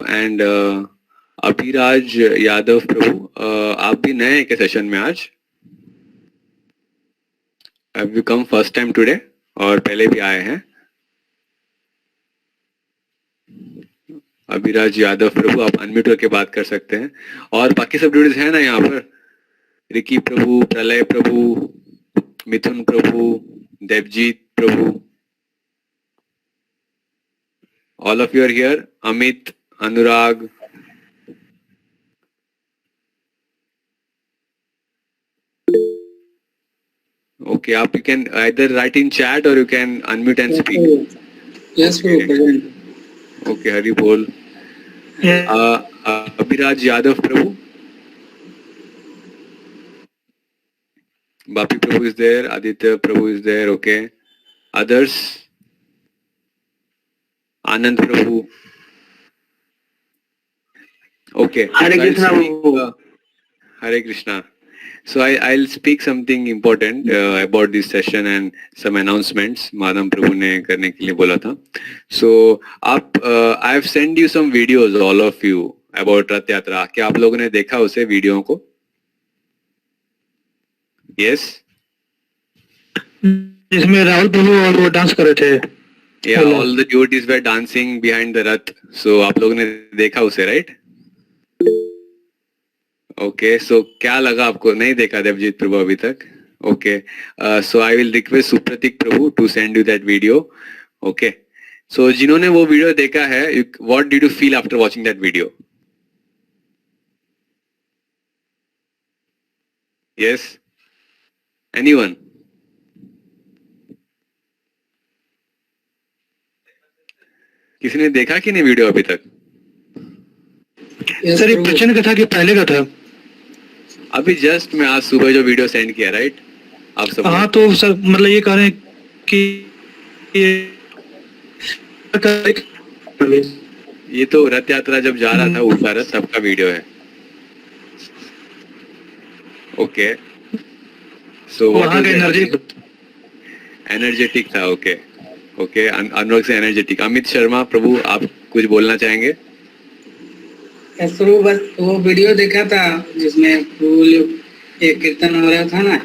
And Abhiraj Yadav प्रभु, आप भी नए हैं क्या सेशन में आज? Have you come first time today और पहले भी आए हैं? अभिराज यादव प्रभु, आप अनम्यूट करके बात कर सकते हैं। और बाकी सब ड्यूटीज हैं ना यहाँ पर? रिकी प्रभु, प्रलय प्रभु, मिथुन प्रभु, देवजीत प्रभु, all of you are here. Amit, Anurag, okay, आप you can either write in chat or you can unmute and speak. Yes, we present. Okay, Hari बोल। अभिराज यादव प्रभु, बापी प्रभु is there, Aditya Prabhu is there, okay. Others, Anand Prabhu, okay. Hare Krishna Prabhu. Hare Krishna. So I'll speak something important about this session and some announcements Madhav प्रभु ने करने के लिए बोला था. So आप I have sent you some videos, all of you, about रथ यात्रा. क्या आप लोगों ने देखा उसे वीडियो को? Yes. इसमें राहुल प्रभु और वो डांस कर रहे थे. Yeah, all the devotees were dancing behind the rath. So आप लोगों ने देखा उसे, right? Okay, so क्या लगा आपको? नहीं देखा देवजीत प्रभु अभी तक? Okay, so I will request Supratik Prabhu to send you that video. Okay, so जिन्होंने वो वीडियो देखा है, what did you feel after watching that video? Yes, anyone? किसी ने देखा कि नहीं वीडियो अभी तक? सर ये प्रचंड का था कि पहले का था? अभी जस्ट मैं आज सुबह जो वीडियो सेंड किया, राइट? आप सब? हाँ, तो सर मतलब ये कह रहे हैं कि ये तो रथ यात्रा जब जा रहा था उल्टा रथ, तब का वीडियो है. ओके, सो वहाँ का एनर्जेटिक था. ओके ओके, अनुराग से एनर्जेटिक. अमित शर्मा प्रभु, आप कुछ बोलना चाहेंगे? तो बस वो वीडियो देखा था जिसमें फूल एक कीर्तन हो रहा था ना.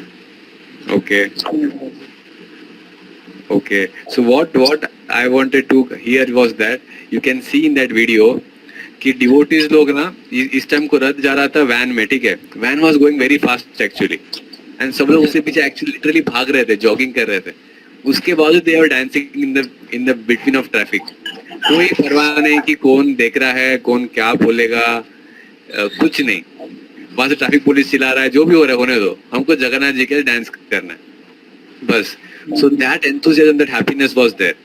Okay okay, so what I wanted to hear was that you can see in that video कि डिवोटीज लोग ना इस टाइम को रथ जा रहा था वैन में, ठीक है? Van was going very fast actually, and सब लोग उसके पीछे एक्चुअली लिटरली भाग रहे थे, जॉगिंग कर रहे थे. उसके बावजूद they are dancing in the between of traffic. कोई परवाह नहीं कि कौन देख रहा है, कौन क्या बोलेगा, कुछ नहीं. वहां से ट्रैफिक पुलिस चिल्ला रहा है, जो भी हो रहा है होने दो, हमको जगन्नाथ जी के डांस करना है बस. So that enthusiasm, that happiness was there.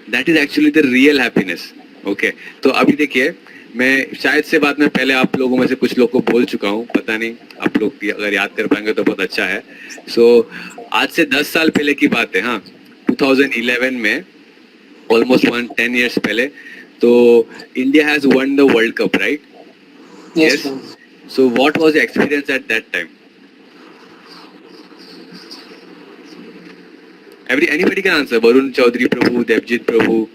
That is actually the real happiness. Okay, तो अभी देखिए, मैं शायद से बात में पहले आप लोगों में से कुछ लोग को बोल चुका हूँ, पता नहीं आप लोग अगर याद कर पाएंगे तो बहुत अच्छा है. सो आज से 10 साल पहले की बात है. हाँ, 2011 में, ऑलमोस्ट 10 years पहले, तो India has one the world cup, right? Yes. So what was the experience at that time? Anybody can answer. Varun Chaudhary Prabhu, Devjit Prabhu,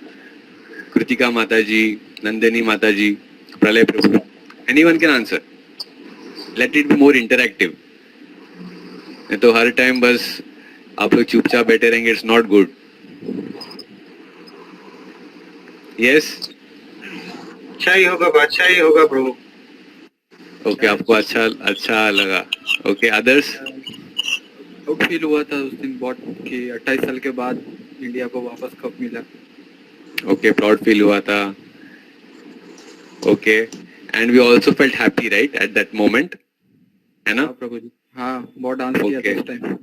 Kritika Mataji, Nandini Mataji, Pralay Prabhu. Anyone can answer. Let it be more interactive. नहीं तो हर time बस आप लोग चुपचाप बैठे रहेंगे. It's not good. Yes. अच्छा ही होगा प्रभु. ओके, आपको अच्छा लगा. Okay, others? फील हुआ था उस दिन बहुत कि 28 साल के बाद इंडिया को वापस कप मिला. ओके, प्राउड फील हुआ था. Okay, and we also felt happy, right, at that moment, है ना? प्रभु जी, हाँ, बहुत डांस किया था उस टाइम.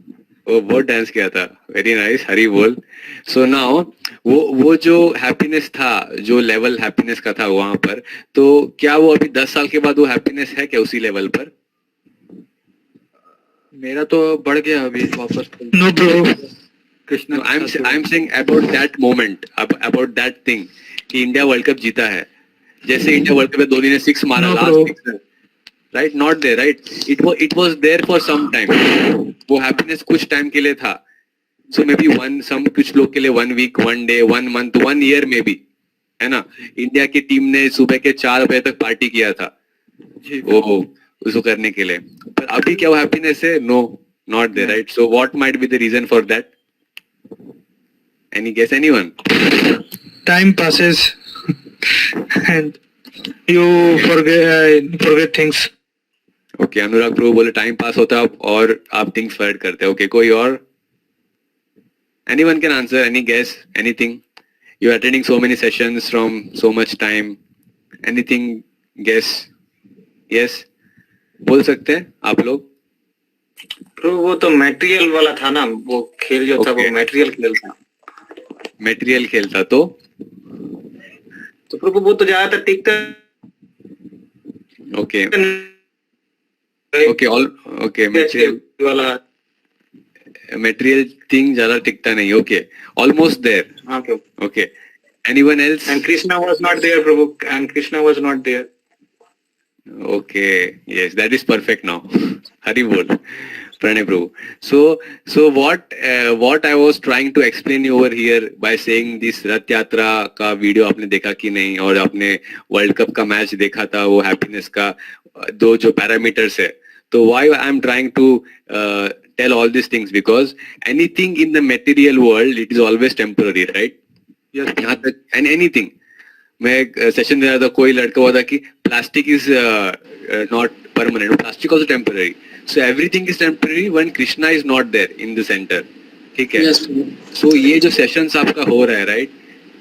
वो बहुत डांस किया था. वेरी नाइस, हरी बोल. सो नाउ वो जो हैप्पीनेस था, जो लेवल हैप्पीनेस का था वहां पर, तो क्या वो अभी 10 साल के बाद वो हैप्पीनेस है क्या उसी लेवल पर? मेरा तो बढ़ गया अभी वापस. No Prabhu. Krishna, I am saying about that moment, about that thing कि इंडिया वर्ल्ड कप जीता है. जैसे इंडिया वर्ल्ड कप में धोनी ने 6 मारा, last 6, right? Not there, right? It was there for some time. वो हैप्पीनेस कुछ टाइम के लिए था. सो मे बी कुछ लोग के लिए 1 week, 1 day, 1 month, 1 year may be, है ना? इंडिया की टीम ने सुबह के 4 बजे तक पार्टी किया था जी वो उसको करने के लिए, पर अभी क्या वो हैप्पीनेस है? No, not there, right? So what might be the reason for that? Any guess, anyone? Time passes and you forget things. Okay, Anurag Prabhu बोले टाइम पास होता है और आप थिंग्स फॉरगेट करते हैं। ओके, कोई और? Anyone can answer, any guess, anything? You are attending so many sessions from so much time, anything? Guess? Yes, बोल सकते हैं आप लोग। प्रभु वो तो मटेरियल वाला था ना, वो खेल जो था वो Okay. मटेरियल खेल था। मटेरियल खेलता तो प्रभु वो तो ज्यादातर टिकता ओके नहीं, ओके ऑल ओके मटेरियल वाला। मटेरियल थिंग ज्यादा टिकता नहीं। Okay, almost there. हाँ Prabhu. Okay, anyone else? And Krishna was not there, Prabhu. And Krishna was not there. Okay, yes, that is perfect now. Hari bol, Pranay Prabhu. So what I was trying to explain you over here by saying this रथ यात्रा का video आपने देखा कि नहीं, और आपने world cup का match देखा था, वो हैप्पीनेस का दो जो पैरामीटर्स है, तो why I am trying to tell all these things, because anything in the material world it is always temporary, right? Yes यहाँ तक एनीथिंग, मैं एक सेशन दे रहा था, कोई लड़का हुआ था कि plastic is not permanent, plastic also temporary, so everything is temporary when Krishna is not there in the center. ठीक है? यस सो ये जो सेशंस आपका हो रहा है, राइट,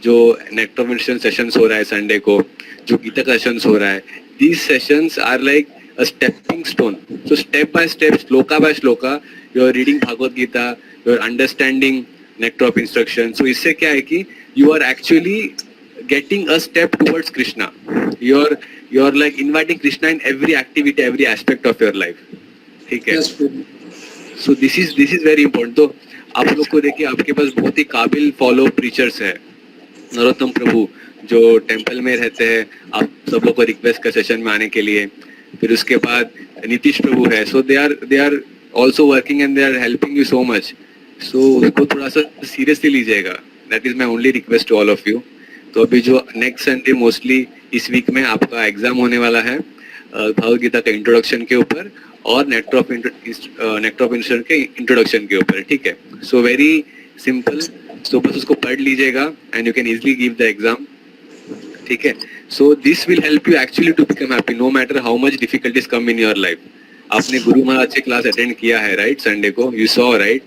जो नेक्ट्रोमिशन सेशंस हो रहा है संडे को, जो गीता का सेशंस हो रहा है, these sessions are like a stepping stone. So step by step, shloka by shloka, you are reading Bhagavad Gita, you are understanding nectar of instruction. So इससे क्या है कि you are actually getting a step towards Krishna. You're like inviting Krishna in every activity, every aspect of your life. ठीक है? Yes So this is very important. तो आप लोग को देखिए, आपके पास बहुत ही काबिल फॉलो प्रीचर्स है। नरोत्तम प्रभु जो टेम्पल में रहते हैं, आप सब लोग को रिक्वेस्ट कर सेशन में आने के लिए। फिर उसके बाद नीतीश प्रभु है, so they are also working and they are helping you so much. So उसको थोड़ा सा सीरियसली लीजिएगा, that is my only request to all of you. तो अभी जो नेक्स्ट संडे मोस्टली इस वीक में आपका एग्जाम होने वाला है भगवद गीता का इंट्रोडक्शन के ऊपर और नेक्टर ऑफ इंस्ट्रक्शन के इंट्रोडक्शन के ऊपर। ठीक है? सो वेरी सिंपल, सो बस उसको पढ़ लीजिएगा and you can easily give the exam. ठीक है? So this will help you actually to become happy no matter how much difficulties come in your life. आपने गुरु महाराज से क्लास अटेंड किया है, राइट? संडे को you saw, right?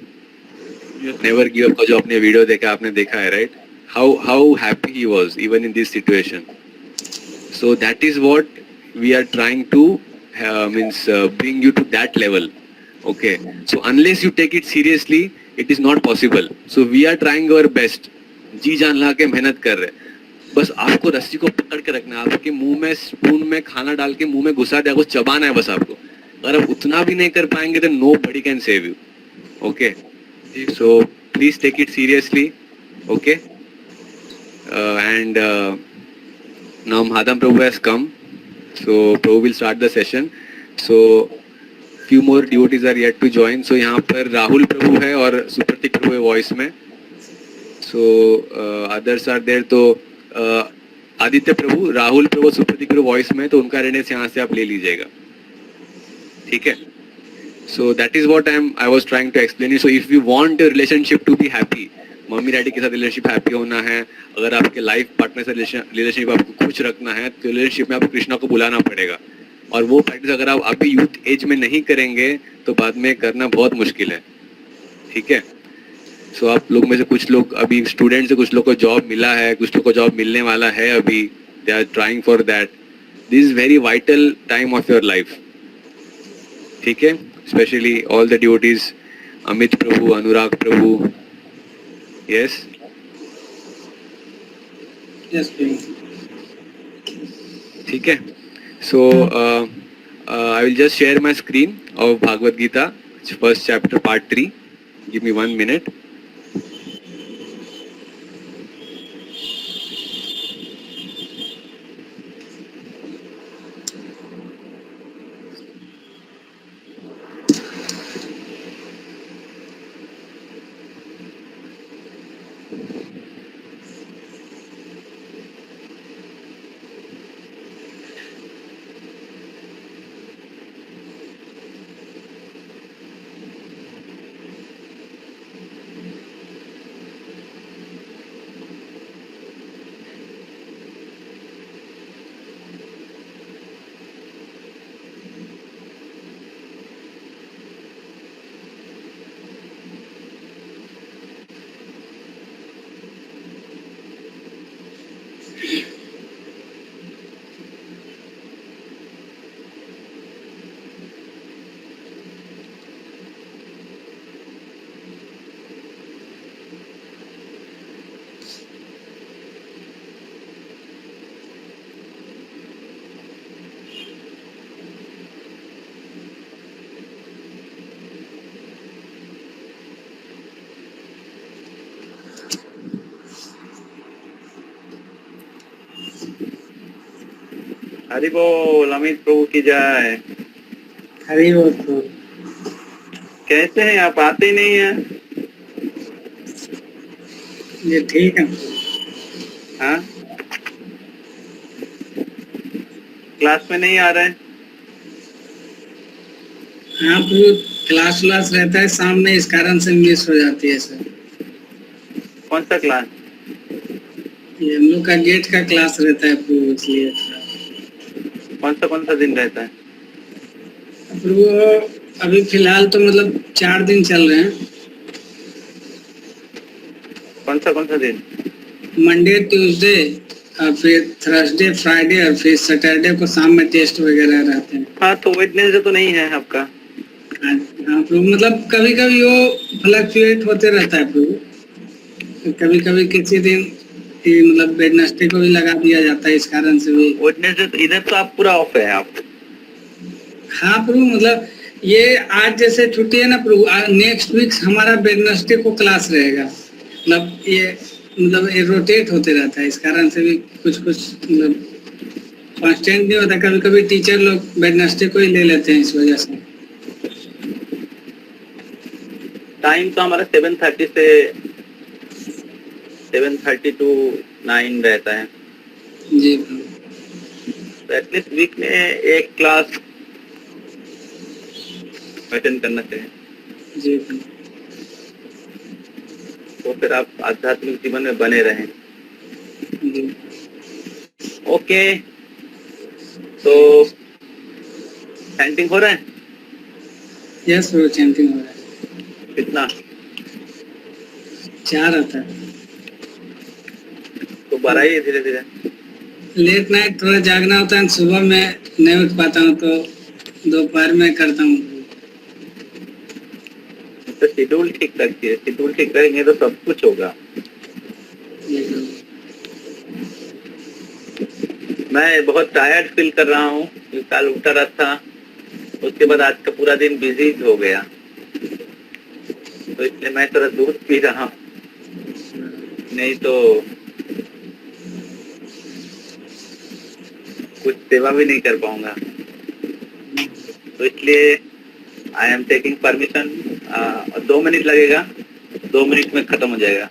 Never give up का जो आपने वीडियो देखा, आपने देखा है, right? How happy he was even in this situation. So that is what we are trying to bring you to that level. Okay, so unless you take it seriously it is not possible. So we are trying our best, जी जान ला के मेहनत कर रहे हैं। बस आपको रस्सी को पकड़ के रखना है, आपके मुंह में स्पून में खाना डाल के मुंह में घुसा दिया, कुछ चबाना है बस आपको। अगर आप उतना भी नहीं कर पाएंगे तो nobody can save you. Okay, so please take it seriously. Okay, and now Madam Prabhu has come, so Prabhu will start the session. So few more devotees are yet to join. So यहाँ पर राहुल प्रभु है और सुप्रतीक प्रभु है voice में. So others are there. तो आदित्य प्रभु, राहुल प्रभु, सुप्रतीक प्रभु voice में, तो उनका अटेंडेंस यहाँ से आप ले लीजिएगा. ठीक है? So that is what I was trying to explain you. So if you want your relationship to be happy, mummy daddy के साथ रिलेशनशिप हैप्पी होना है, अगर आपके लाइफ पार्टनर से रिलेशनशिप आपको खुश रखना है, तो रिलेशनशिप में आपको कृष्णा को बुलाना पड़ेगा. और वो प्रैक्टिस अगर आप अभी यूथ एज में नहीं करेंगे तो बाद में करना बहुत मुश्किल है. ठीक है? सो आप लोग में से कुछ लोग अभी स्टूडेंट से, कुछ लोग को जॉब मिला है, कुछ लोग को जॉब मिलने वाला है अभी, they are trying for that. This is very vital time of your life. ठीक है? Specially all the devotees, Amit Prabhu, Anurag Prabhu. Yes. Yes, please. ठीक है? So I will just share my screen of Bhagavad Gita, first chapter, part 3. Give me 1 minute. Hari बोल, अमित प्रभु की जय। हरी बोल प्रभु। कैसे हैं आप? आते ही नहीं हैं। ये ठीक है। हाँ, क्लास में नहीं आ रहे हैं। हाँ प्रभु, क्लास व्लास रहता है शाम में, इस कारण से मिस हो जाती है सर। कौन सा क्लास? ये हम लोग का गेट का क्लास रहता है प्रभु, इसलिए थोड़ा। कौन सा दिन रहता है? प्रभु अभी फिलहाल तो मतलब 4 दिन चल रहे हैं। कौन सा दिन? मंडे, ट्यूसडे, और फिर थर्सडे, फ्राइडे, और फिर सैटरडे को शाम में टेस्ट वगैरह रहते हैं। हाँ, तो वेडनेसडे तो नहीं है आपका? हाँ हाँ प्रभु, मतलब कभी कभी वो फ्लक्चुएट होते रहता है प्रभु। कभी कभी किसी दिन मतलब वेडनेसडे को भी लगा दिया जाता है, इस कारण से भी। वेडनेसडे तो इधर तो आप पूरा ऑफ है आप। हाँ प्रभु, मतलब ये आज जैसे छुट्टी है ना प्रभु, नेक्स्ट वीक हमारा वेडनेसडे को क्लास रहेगा। मतलब ये रोटेट होते रहता है, इस कारण से भी कुछ मतलब कांस्टेंट नहीं होता। कभी कभी टीचर लोग वेडनेसडे को ही ले लेते हैं, इस वजह से। टाइम तो हमारा 7:30 से 7:30 टू 9 रहता है। जी प्रभु। तो एटलीस्ट वीक में एक क्लास अटेंड करना चाहिए, जी प्रभु। तो फिर आप आध्यात्मिक जीवन में बने रहें। जी। ओके, तो चैंटिंग हो रहा है? यस प्रभु, चैंटिंग हो रहा है। कितना? 4 आता है। तो बढ़ाइए धीरे धीरे। लेट नाइट थोड़ा जागना होता है, सुबह में नहीं उठ पाता हूँ, तो दोपहर में करता हूँ। तो शेड्यूल ठीक रखिए, शेड्यूल ठीक करेंगे तो सब कुछ होगा। जी प्रभु। मैं बहुत टायर्ड फील कर रहा हूँ, कल उठा रहा था, उसके बाद आज का पूरा दिन बिजी हो गया, तो इसलिए मैं थोड़ा दूध पी रहा हूँ, नहीं तो कुछ सेवा भी नहीं कर पाऊंगा। तो इसलिए I am taking permission. 2 minute लगेगा, 2 मिनट में खत्म हो जाएगा।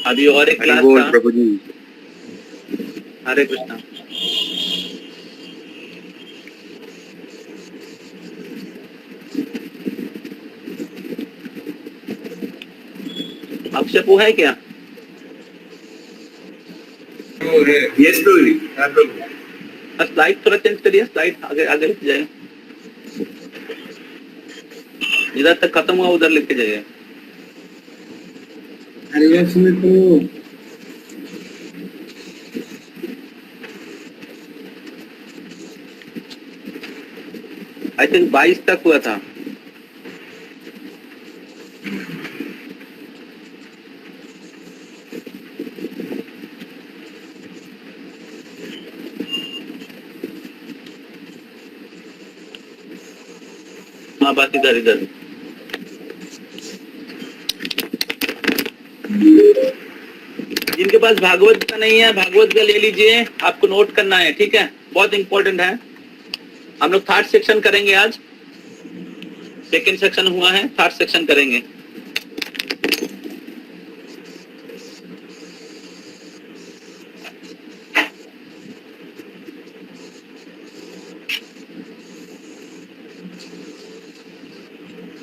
अभी और एक हरि क्लास बोल था। प्रभु जी। हरे कृष्णा। अक्षय वो है क्या? यस प्रभु जी। हाँ प्रभु। स्लाइड थोड़ा चेंज करिए, स्लाइड आगे आगे लेके जाइए, इधर तक खत्म हुआ उधर लेके जाइए। हरिवंश में तो आई थिंक 22 तक हुआ था। हाँ, बस इधर इधर। जिनके पास भागवत का नहीं है, भागवत का ले लीजिए, आपको नोट करना है, ठीक है, बहुत इंपॉर्टेंट है। हम लोग 3rd सेक्शन करेंगे आज, 2nd सेक्शन हुआ है, 3rd सेक्शन करेंगे।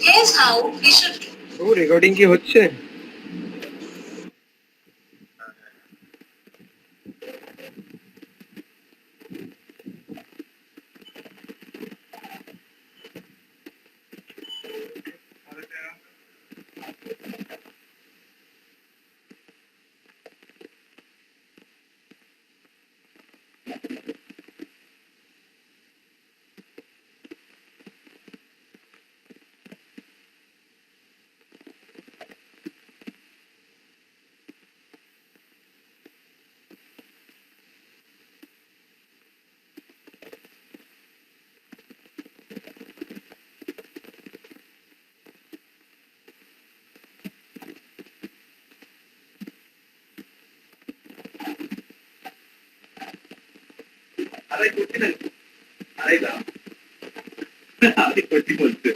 Here's how we should প্রভু রেকর্ডিং কি হচ্ছে? अरे कुछ नहीं आएगा अरे कुछ बोलते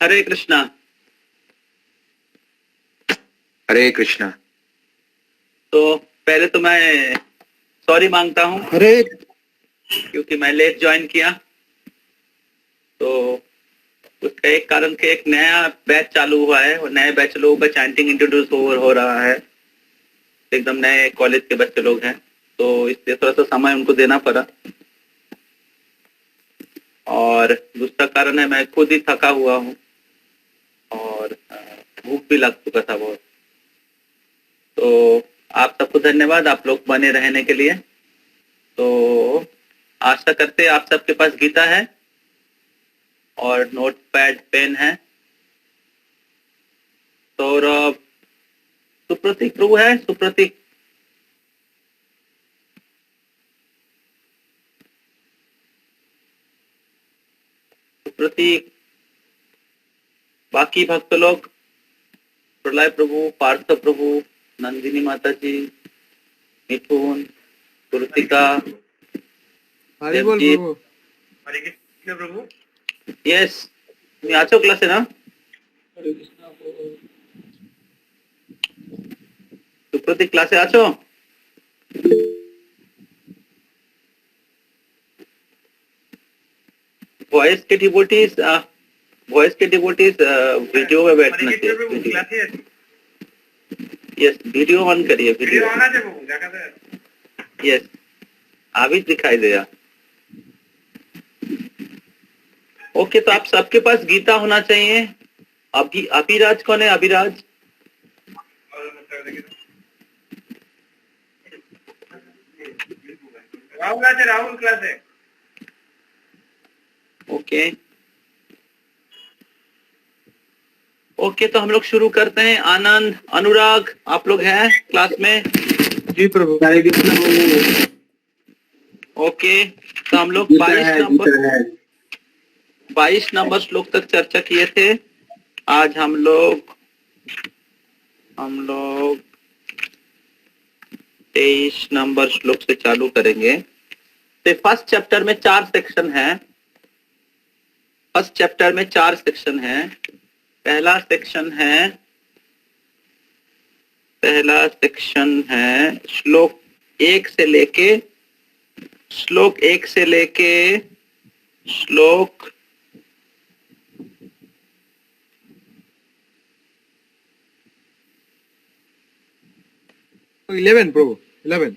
हरे कृष्णा हरे कृष्णा। तो पहले तो मैं सॉरी मांगता हूँ हरे क्योंकि मैं लेट ज्वाइन किया, तो उसका एक कारण के एक नया बैच चालू हुआ है और नए बैच लोगों का चैंटिंग इंट्रोड्यूस हो रहा है, एकदम नए कॉलेज के बच्चे लोग हैं, तो इसलिए थोड़ा सा समय उनको देना पड़ा। और दूसरा कारण है मैं खुद ही थका हुआ हूँ और भूख भी लग चुका था बहुत। तो आप सबको धन्यवाद आप लोग बने रहने के लिए। तो आशा करते आप सबके पास गीता है और नोट पैड पेन है। सौरभ सुप्रतीक प्रभु है, सुप्रतीक सुप्रतीक, बाकी भक्त लोग प्रलय प्रभु, पार्थ प्रभु, नंदिनी माता जी, मिथुन, कृतिका, हरि बोल देवजीत। प्रभु। हरे कृष्ण प्रभु। यस, तुम्ही आजो क्लासे ना? सुप्रतीक क्लासे आछो? वॉइस के डिवोटीज वीडियो में बैठना चाहिए। यस, वीडियो ऑन करिए, वीडियो यस अभी दिखाई देगा। ओके, तो आप सबके पास गीता होना चाहिए। अभिराज कौन है? अभिराज राहुल क्लास है। ओके ओके, तो हम लोग शुरू करते हैं। आनंद, अनुराग, आप लोग हैं क्लास में? जी प्रभु। ओके, तो हम लोग 22 नंबर श्लोक तक चर्चा किए थे। आज हम लोग 23 नंबर श्लोक से चालू करेंगे। तो फर्स्ट चैप्टर में 4 सेक्शन है। फर्स्ट चैप्टर में 4 सेक्शन है। पहला सेक्शन है श्लोक 1 से लेके श्लोक 11 प्रभु 11।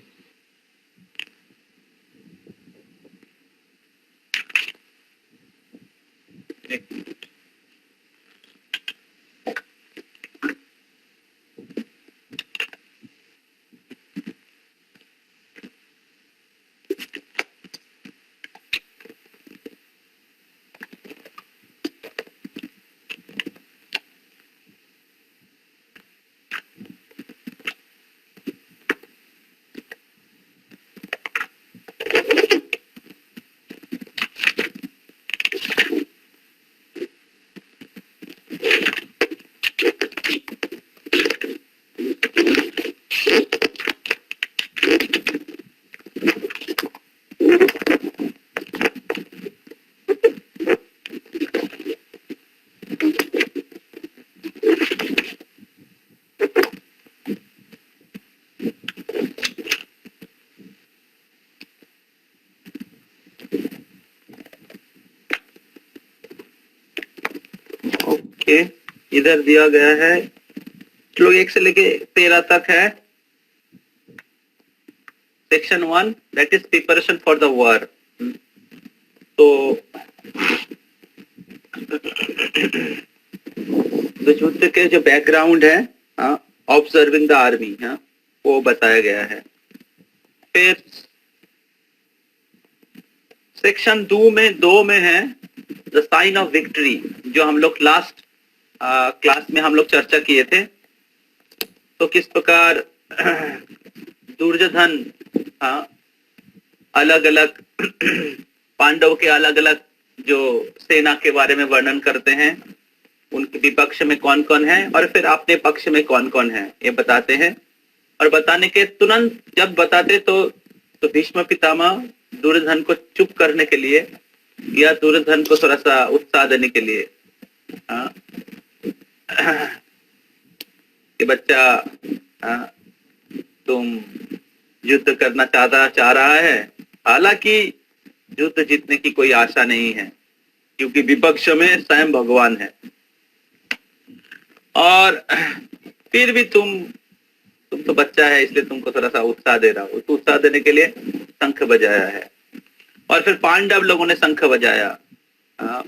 इधर दिया गया है श्लोक 1 से लेके 13 तक है। Section 1 that is preparation for the war. तो युद्ध के जो बैकग्राउंड है, ऑब्जर्विंग द आर्मी, वो बताया गया है। फिर सेक्शन 2 में है द साइन ऑफ विक्ट्री, जो हम लोग लास्ट क्लास में हम लोग चर्चा किए थे। तो किस प्रकार दुर्योधन अलग अलग पांडव के अलग अलग जो सेना के बारे में वर्णन करते हैं, उनके विपक्ष में कौन कौन है और फिर अपने पक्ष में कौन कौन है, ये बताते हैं। और बताने के तुरंत जब बताते तो भीष्म पितामह दुर्योधन को चुप करने के लिए या दुर्योधन को थोड़ा सा उत्साह देने के लिए कि बच्चा तुम युद्ध करना चाह रहा है, हालांकि युद्ध जीतने की कोई आशा नहीं है क्योंकि विपक्ष में स्वयं भगवान है, और फिर भी तुम तो बच्चा है इसलिए तुमको थोड़ा सा उत्साह दे रहा हूं। तो उत्साह देने के लिए शंख बजाया है। और फिर पांडव लोगों ने शंख बजाया,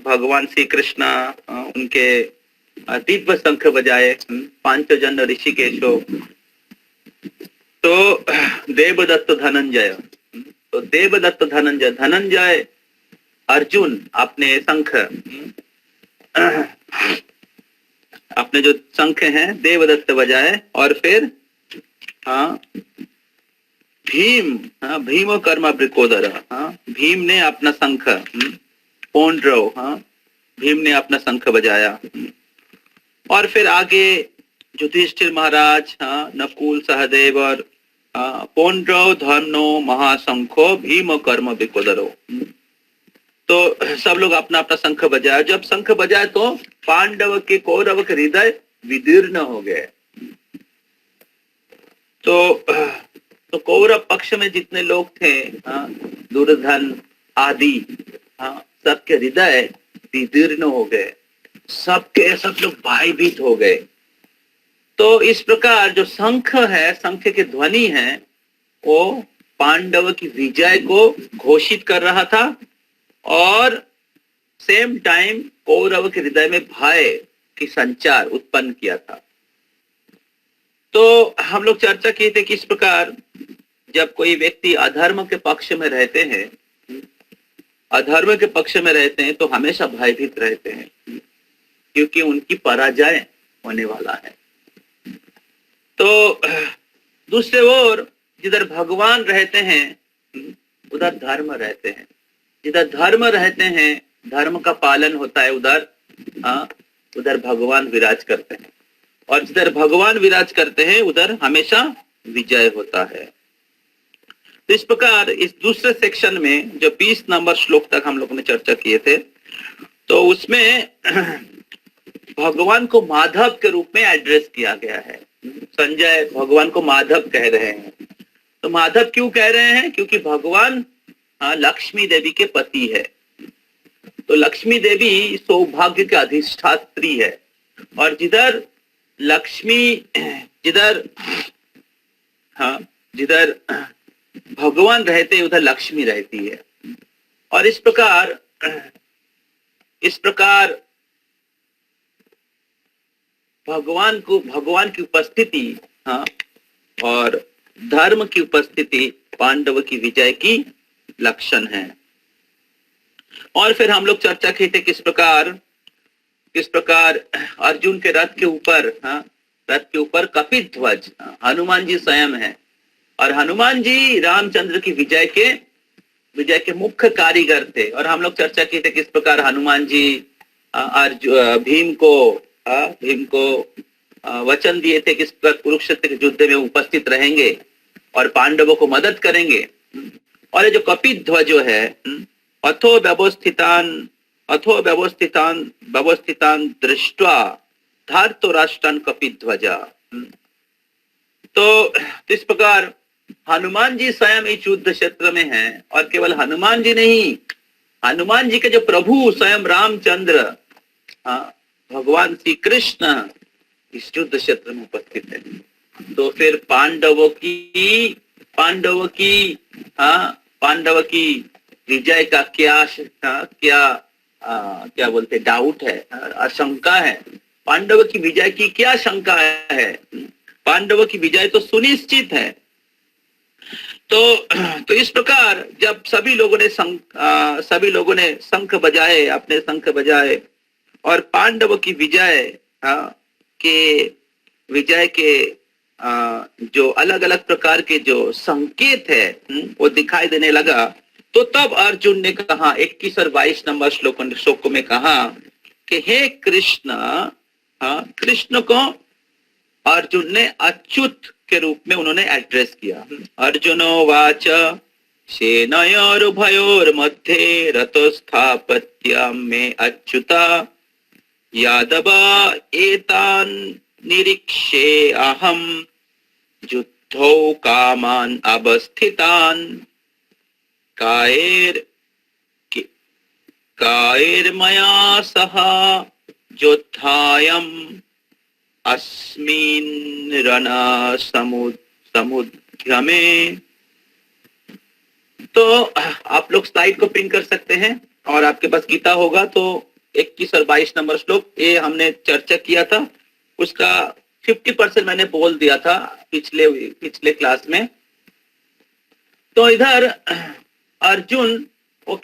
भगवान श्री कृष्ण उनके दिव्य शंख बजाए, पांचजन ऋषिकेशो। तो देवदत्त धनंजय, तो देवदत्त धनंजय अर्जुन अपने शंख, अपने जो शंख हैं देवदत्त बजाए। और फिर भीम कर्म ब्रिकोदर, भीम ने अपना शंख, पौंड्रव, भीम ने अपना शंख बजाया। और फिर आगे युधिष्ठिर महाराज, नकुल सहदेव और पौंड्रव धर्मो महाशंखो भीम कर्म ब्रिकोदरो। तो सब लोग अपना अपना शंख बजाया। जब शंख बजाए तो पांडव के कौरव के हृदय विदीर्ण हो गए। तो कौरव पक्ष में जितने लोग थे, दुर्योधन आदि, सबके हृदय विदीर्ण हो गए, सब लोग भयभीत हो गए। तो इस प्रकार जो शंख है, शंख की ध्वनि है, वो पांडव की विजय को घोषित कर रहा था और सेम टाइम कौरव के हृदय में भय की संचार उत्पन्न किया था। तो हम लोग चर्चा किए थे कि इस प्रकार जब कोई व्यक्ति अधर्म के पक्ष में रहते हैं, अधर्म के पक्ष में रहते हैं तो हमेशा भयभीत रहते हैं क्योंकि उनकी पराजय होने वाला है। तो दूसरे ओर जिधर भगवान रहते हैं उधर धर्म रहते हैं, जिधर धर्म रहते हैं, धर्म का पालन होता है, उधर भगवान विराज करते हैं। और जिधर भगवान विराज करते हैं उधर हमेशा विजय होता है। तो इस प्रकार इस दूसरे सेक्शन में जो 20 नंबर श्लोक तक हम लोगों ने चर्चा किए थे, तो उसमें भगवान को माधव के रूप में एड्रेस किया गया है। संजय भगवान को माधव कह रहे हैं। तो माधव क्यों कह रहे हैं? क्योंकि भगवान लक्ष्मी देवी के पति है। तो लक्ष्मी देवी सौभाग्य के अधिष्ठात्री है, और जिधर लक्ष्मी, जिधर भगवान रहते उधर लक्ष्मी रहती है। और इस प्रकार भगवान की उपस्थिति और धर्म की उपस्थिति पांडव की विजय की लक्षण है। और फिर हम लोग चर्चा की थी किस प्रकार अर्जुन के रथ के ऊपर कपित ध्वज हनुमान जी स्वयं है, और हनुमान जी रामचंद्र की विजय के मुख्य कारीगर थे। और हम लोग चर्चा की थी किस प्रकार हनुमान जी भीम को वचन दिए थे किस प्रकार कुरुक्षेत्र के युद्ध में उपस्थित रहेंगे और पांडवों को मदद करेंगे। और ये जो कपित ध्वज जो है, अथो व्यवस्थितान दृष्ट्वा धार्तो राष्ट्रान कपित ध्वजा। तो इस प्रकार हनुमान जी स्वयं इस युद्ध क्षेत्र में हैं, और केवल हनुमान जी नहीं, हनुमान जी के जो प्रभु स्वयं रामचंद्र भगवान श्री कृष्ण इस युद्ध क्षेत्र में उपस्थित है। तो फिर पांडवों की पांडवों की विजय का क्या बोलते डाउट है, आशंका है। पांडवों की विजय की क्या शंका है? पांडवों की विजय तो सुनिश्चित है। तो इस प्रकार जब सभी लोगों ने शंख बजाए, अपने शंख बजाए और पांडवों की विजय के जो अलग अलग प्रकार के जो संकेत है वो दिखाई देने लगा, तो तब अर्जुन ने कहा 21 और 22 नंबर श्लोकों में कहा कि हे कृष्ण, कृष्ण को अर्जुन ने अच्युत के रूप में उन्होंने एड्रेस किया। अर्जुनो वाच सेनयोरुभयोर्मध्ये रतोस्थापत्य में अच्युता यादव एतान् निरीक्षे अहम युद्धौ कामान अवस्थितान् कायैर्मया सह योद्धायम् अस्मिन् रणसमुद्यमे। तो आप लोग स्लाइड को पिन कर सकते हैं और आपके पास गीता होगा तो 21 और 22 नंबर श्लोक ये हमने चर्चा किया था, उसका 50% मैंने बोल दिया था पिछले क्लास में। तो इधर अर्जुन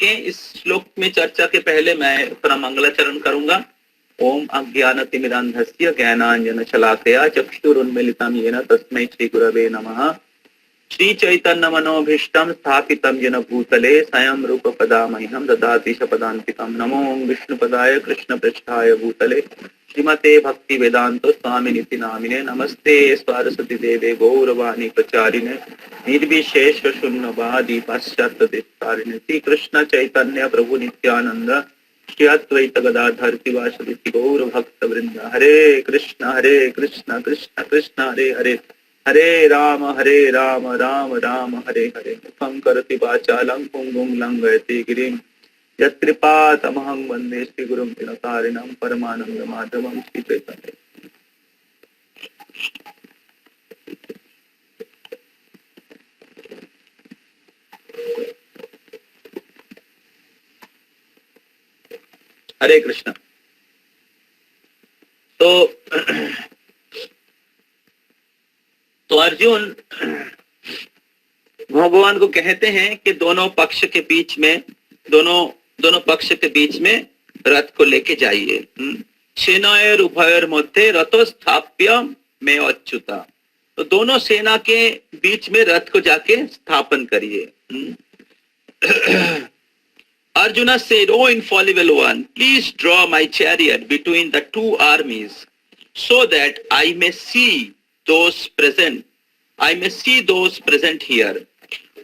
इस श्लोक में चर्चा के पहले मैं थोड़ा मंगलाचरण करूंगा। ओम अज्ञानतिमिरान्धस्य ज्ञानाञ्जनशलाकया चक्षुरुन्मीलितं येन तस्मै श्रीगुरवे नमः। श्रीचैतन्यमनोभीष्टं स्थापितं येन भूतले स्वयं रूपपदामह्यं ददाति च पदान्तिकं। नमो विष्णुपदाय कृष्णपृष्ठाय भूतले श्रीमते भक्तिवेदान्त स्वामिनिति नामिने। नमस्ते सरस्वती देवे गौरवाणी प्रचारिणे निर्विशेष शून्यवादी पाश्चात्यदेशतारिणे। श्री कृष्ण चैतन्य प्रभु नित्यानंद श्री अद्वैत गदाधर शिवासदि गौर भक्त वृंद। हरे कृष्ण कृष्ण कृष्ण हरे हरे, हरे राम राम राम हरे हरे। शंकरति वाचालं पुंगुं लंघयति गिरिं यत्कृपातमहं वन्दे श्रीगुरुं दिनतारिणं परमानंद माधवं श्री चैतन्य। हरे कृष्ण। तो अर्जुन भगवान को कहते हैं कि दोनों पक्ष के बीच में रथ को लेके जाइए। सेनायर उभयर मध्य रथो स्थाप्य में अच्युता। तो दोनों सेना के बीच में रथ को जाके स्थापन करिए। Arjuna said, "O infallible one, please draw my chariot between the two armies, so that I may see those present here,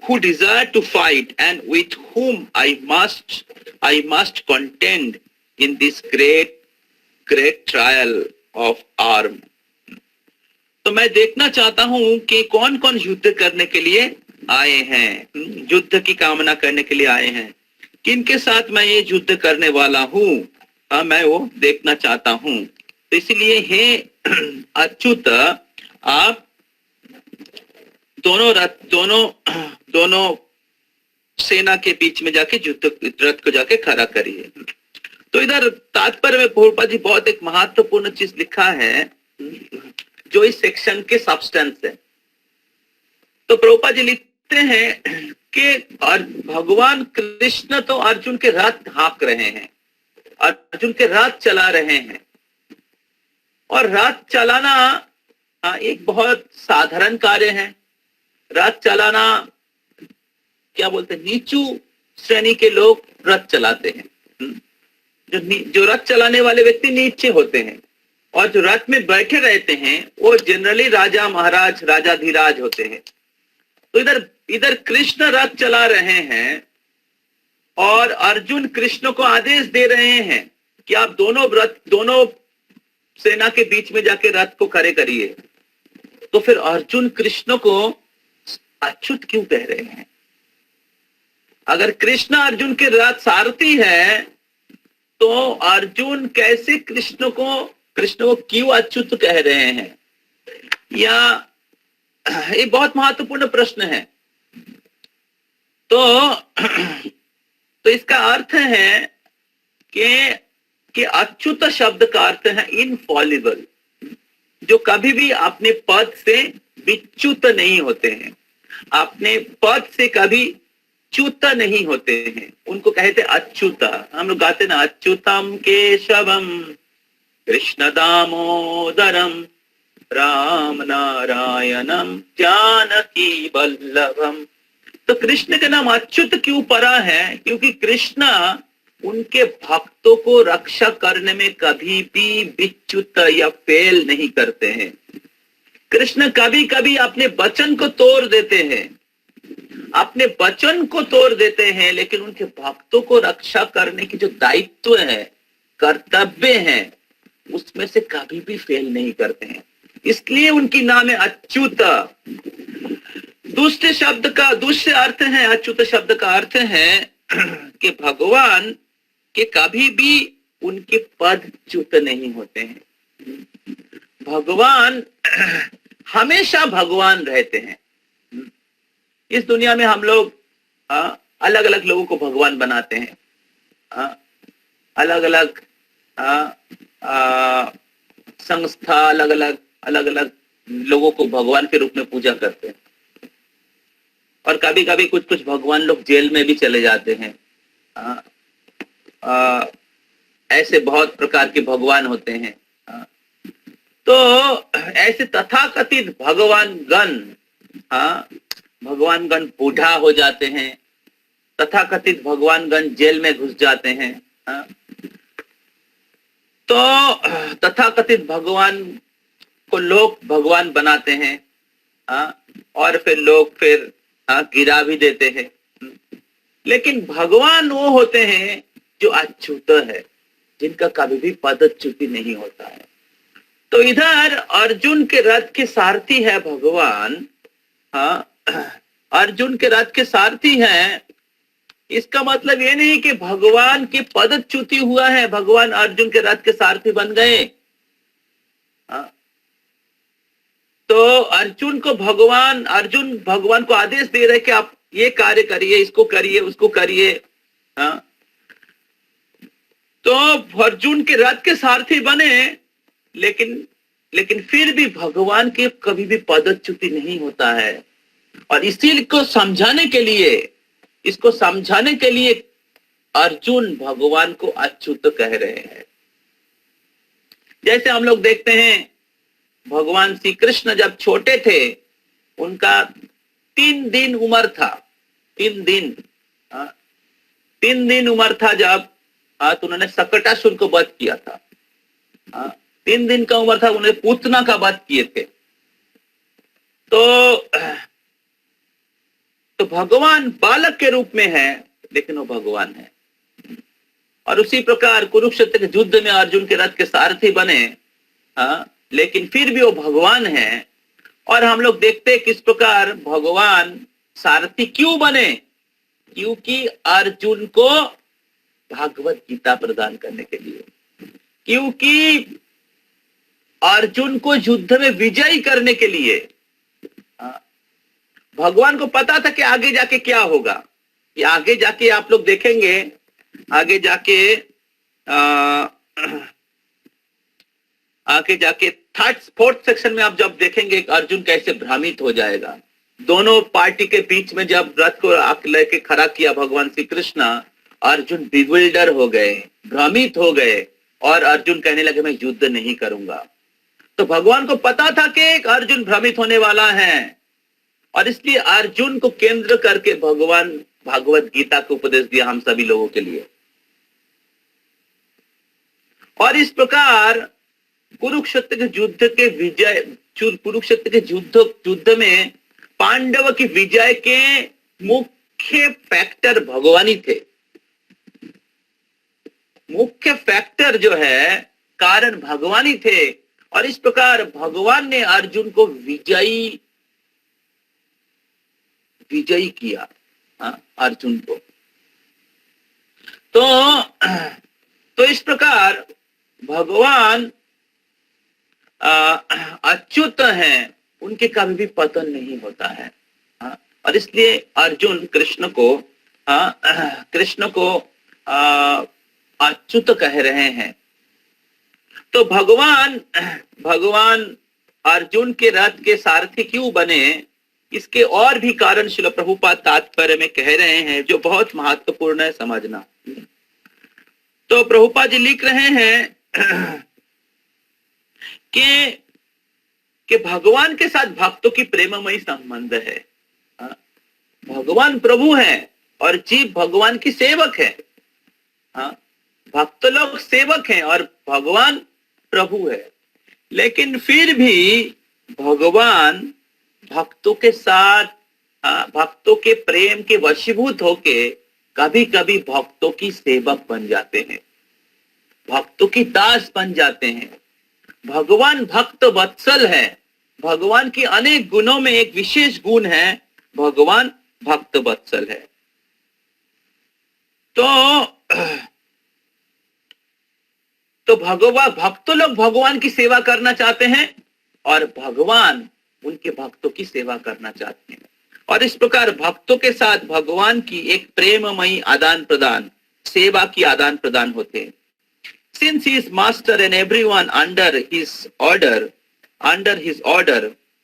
who desire to fight and with whom I must contend in this great trial of arm." तो मैं देखना चाहता हूं कि कौन कौन युद्ध करने के लिए आए हैं, युद्ध की कामना करने के लिए आए हैं, किनके साथ मैं ये युद्ध करने वाला हूँ, मैं वो देखना चाहता हूँ। तो इसलिए हे अच्युत, आप दोनों सेना के बीच में जाके रथ को जाके खड़ा करिए। तो इधर तात्पर्य में प्रभुपाद जी बहुत एक महत्वपूर्ण चीज लिखा है जो इस सेक्शन के सब्सटेंस है। तो प्रभुपाद जी लिखते हैं कि भगवान कृष्ण तो अर्जुन के रथ हाँक रहे हैं, अर्जुन के रथ चला रहे हैं। और रथ चलाना एक बहुत साधारण कार्य है। रथ चलाना क्या बोलते हैं, नीचू श्रेणी के लोग रथ चलाते हैं। जो रथ चलाने वाले व्यक्ति नीचे होते हैं और जो रथ में बैठे रहते हैं वो जनरली राजा महाराज राजाधिराज होते हैं। तो इधर कृष्ण रथ चला रहे हैं और अर्जुन कृष्ण को आदेश दे रहे हैं कि आप दोनों सेना के बीच में जाके रथ को खड़े करिए। तो फिर अर्जुन कृष्ण को अच्युत क्यों कह रहे हैं? अगर कृष्ण अर्जुन के रथ सारथी है तो अर्जुन कैसे कृष्ण को क्यों अच्युत कह रहे हैं? या ये बहुत महत्वपूर्ण प्रश्न है। तो इसका अर्थ है कि अच्युत शब्द का अर्थ है इनफॉलिबल, जो कभी भी अपने पद से विच्युत नहीं होते हैं, अपने पद से कभी च्युत नहीं होते हैं, उनको कहते अच्युत। हम लोग गाते ना, अच्युतम केशवम कृष्ण दामोदरम राम नारायणम जानकी वल्लभम। तो कृष्ण का नाम अच्युत क्यों पड़ा है? क्योंकि कृष्ण उनके भक्तों को रक्षा करने में कभी भी विच्युत या फेल नहीं करते हैं। कृष्ण कभी कभी अपने वचन को तोड़ देते हैं, अपने वचन को तोड़ देते हैं, लेकिन उनके भक्तों को रक्षा करने की जो दायित्व है, कर्तव्य है, उसमें से कभी भी फेल नहीं करते हैं। इसलिए उनकी नाम है अच्युत। दूसरे अर्थ है, अच्युत शब्द का अर्थ है कि भगवान के कभी भी उनके पद च्युत नहीं होते हैं। भगवान हमेशा भगवान रहते हैं। इस दुनिया में हम लोग अलग अलग लोगों को भगवान बनाते हैं, अलग अलग संस्था अलग अलग लोगों को भगवान के रूप में पूजा करते हैं। और कभी कभी कुछ भगवान लोग जेल में भी चले जाते हैं। ऐसे बहुत प्रकार के भगवान होते हैं। तो ऐसे तथाकथित भगवान गण बूढ़ा हो जाते हैं, तथाकथित भगवान गण जेल में घुस जाते हैं। तो तथाकथित भगवान को लोग भगवान बनाते हैं, और फिर लोग गिरा भी देते हैं। लेकिन भगवान वो होते हैं जो अच्युत है, जिनका कभी भी पदच्युति नहीं होता है। तो इधर अर्जुन के रथ के सारथी है भगवान। अर्जुन के रथ के सारथी हैं, इसका मतलब ये नहीं कि भगवान की पदच्युति हुआ है, भगवान अर्जुन के रथ के सारथी बन गए। तो अर्जुन भगवान को आदेश दे रहे कि आप ये कार्य करिए, इसको करिए, उसको करिए। तो अर्जुन के रथ के सारथी बने, लेकिन फिर भी भगवान के कभी भी पदच्युति नहीं होता है। और इसी को समझाने के लिए अर्जुन भगवान को अच्युत कह रहे हैं। जैसे हम लोग देखते हैं, भगवान श्री कृष्ण जब छोटे थे, उनका 3 दिन उम्र था। 3 दिन उम्र था जब तो उन्होंने सकटासुर को वध किया था। 3 दिन का उम्र था, उन्होंने पूतना का वध किए थे। तो भगवान बालक के रूप में है, लेकिन वो भगवान है। और उसी प्रकार कुरुक्षेत्र के युद्ध में अर्जुन के रथ के सारथी बने, लेकिन फिर भी वो भगवान है। और हम लोग देखते हैं किस प्रकार भगवान सारथी क्यों बने, क्योंकि अर्जुन को भागवत गीता प्रदान करने के लिए, क्योंकि अर्जुन को युद्ध में विजयी करने के लिए। भगवान को पता था कि आगे जाके क्या होगा। ये आगे जाके आप लोग देखेंगे, आगे जाके 4th सेक्शन में आप जब देखेंगे अर्जुन कैसे भ्रमित हो जाएगा। दोनों पार्टी के बीच में जब रथ को लेके खड़ा किया भगवान श्री कृष्ण, अर्जुन बिविल्डर हो गए, भ्रमित हो गए, और अर्जुन कहने लगे मैं युद्ध नहीं करूंगा। तो भगवान को पता था कि अर्जुन भ्रमित होने वाला है, और इसलिए अर्जुन को केंद्र करके भगवान भागवत गीता को उपदेश दिया हम सभी लोगों के लिए। और इस प्रकार कुरुक्षेत्र के युद्ध में पांडव की विजय के मुख्य फैक्टर भगवान ही थे। मुख्य फैक्टर जो है, कारण भगवान ही थे। और इस प्रकार भगवान ने अर्जुन को विजयी किया, अर्जुन को। तो इस प्रकार भगवान अच्युत हैं, उनके कभी भी पतन नहीं होता है। और इसलिए अर्जुन कृष्ण को कृष्ण को अच्युत कह रहे हैं। तो भगवान अर्जुन के रथ के सारथी क्यों बने, इसके और भी कारण श्रील प्रभुपाद तात्पर्य में कह रहे हैं, जो बहुत महत्वपूर्ण है समझना। तो प्रभुपाद जी लिख रहे हैं कि भगवान के साथ भक्तों की प्रेममयी संबंध है। भगवान प्रभु है और जीव भगवान की सेवक है। भक्त लोग सेवक हैं और भगवान प्रभु है। लेकिन फिर भी भगवान भक्तों के साथ भक्तों के प्रेम के वशीभूत होके कभी कभी भक्तों की सेवक बन जाते हैं, भक्तों की दास बन जाते हैं। भगवान भक्त वत्सल है। भगवान की अनेक गुणों में एक विशेष गुण है, भगवान भक्त वत्सल है। तो भक्त लोग भगवान की सेवा करना चाहते हैं और भगवान उनके भक्तों की सेवा करना चाहते हैं। और इस प्रकार भक्तों के साथ भगवान की एक प्रेममयी आदान प्रदान, सेवा की आदान प्रदान होते हैं। Since he is master and everyone under his order,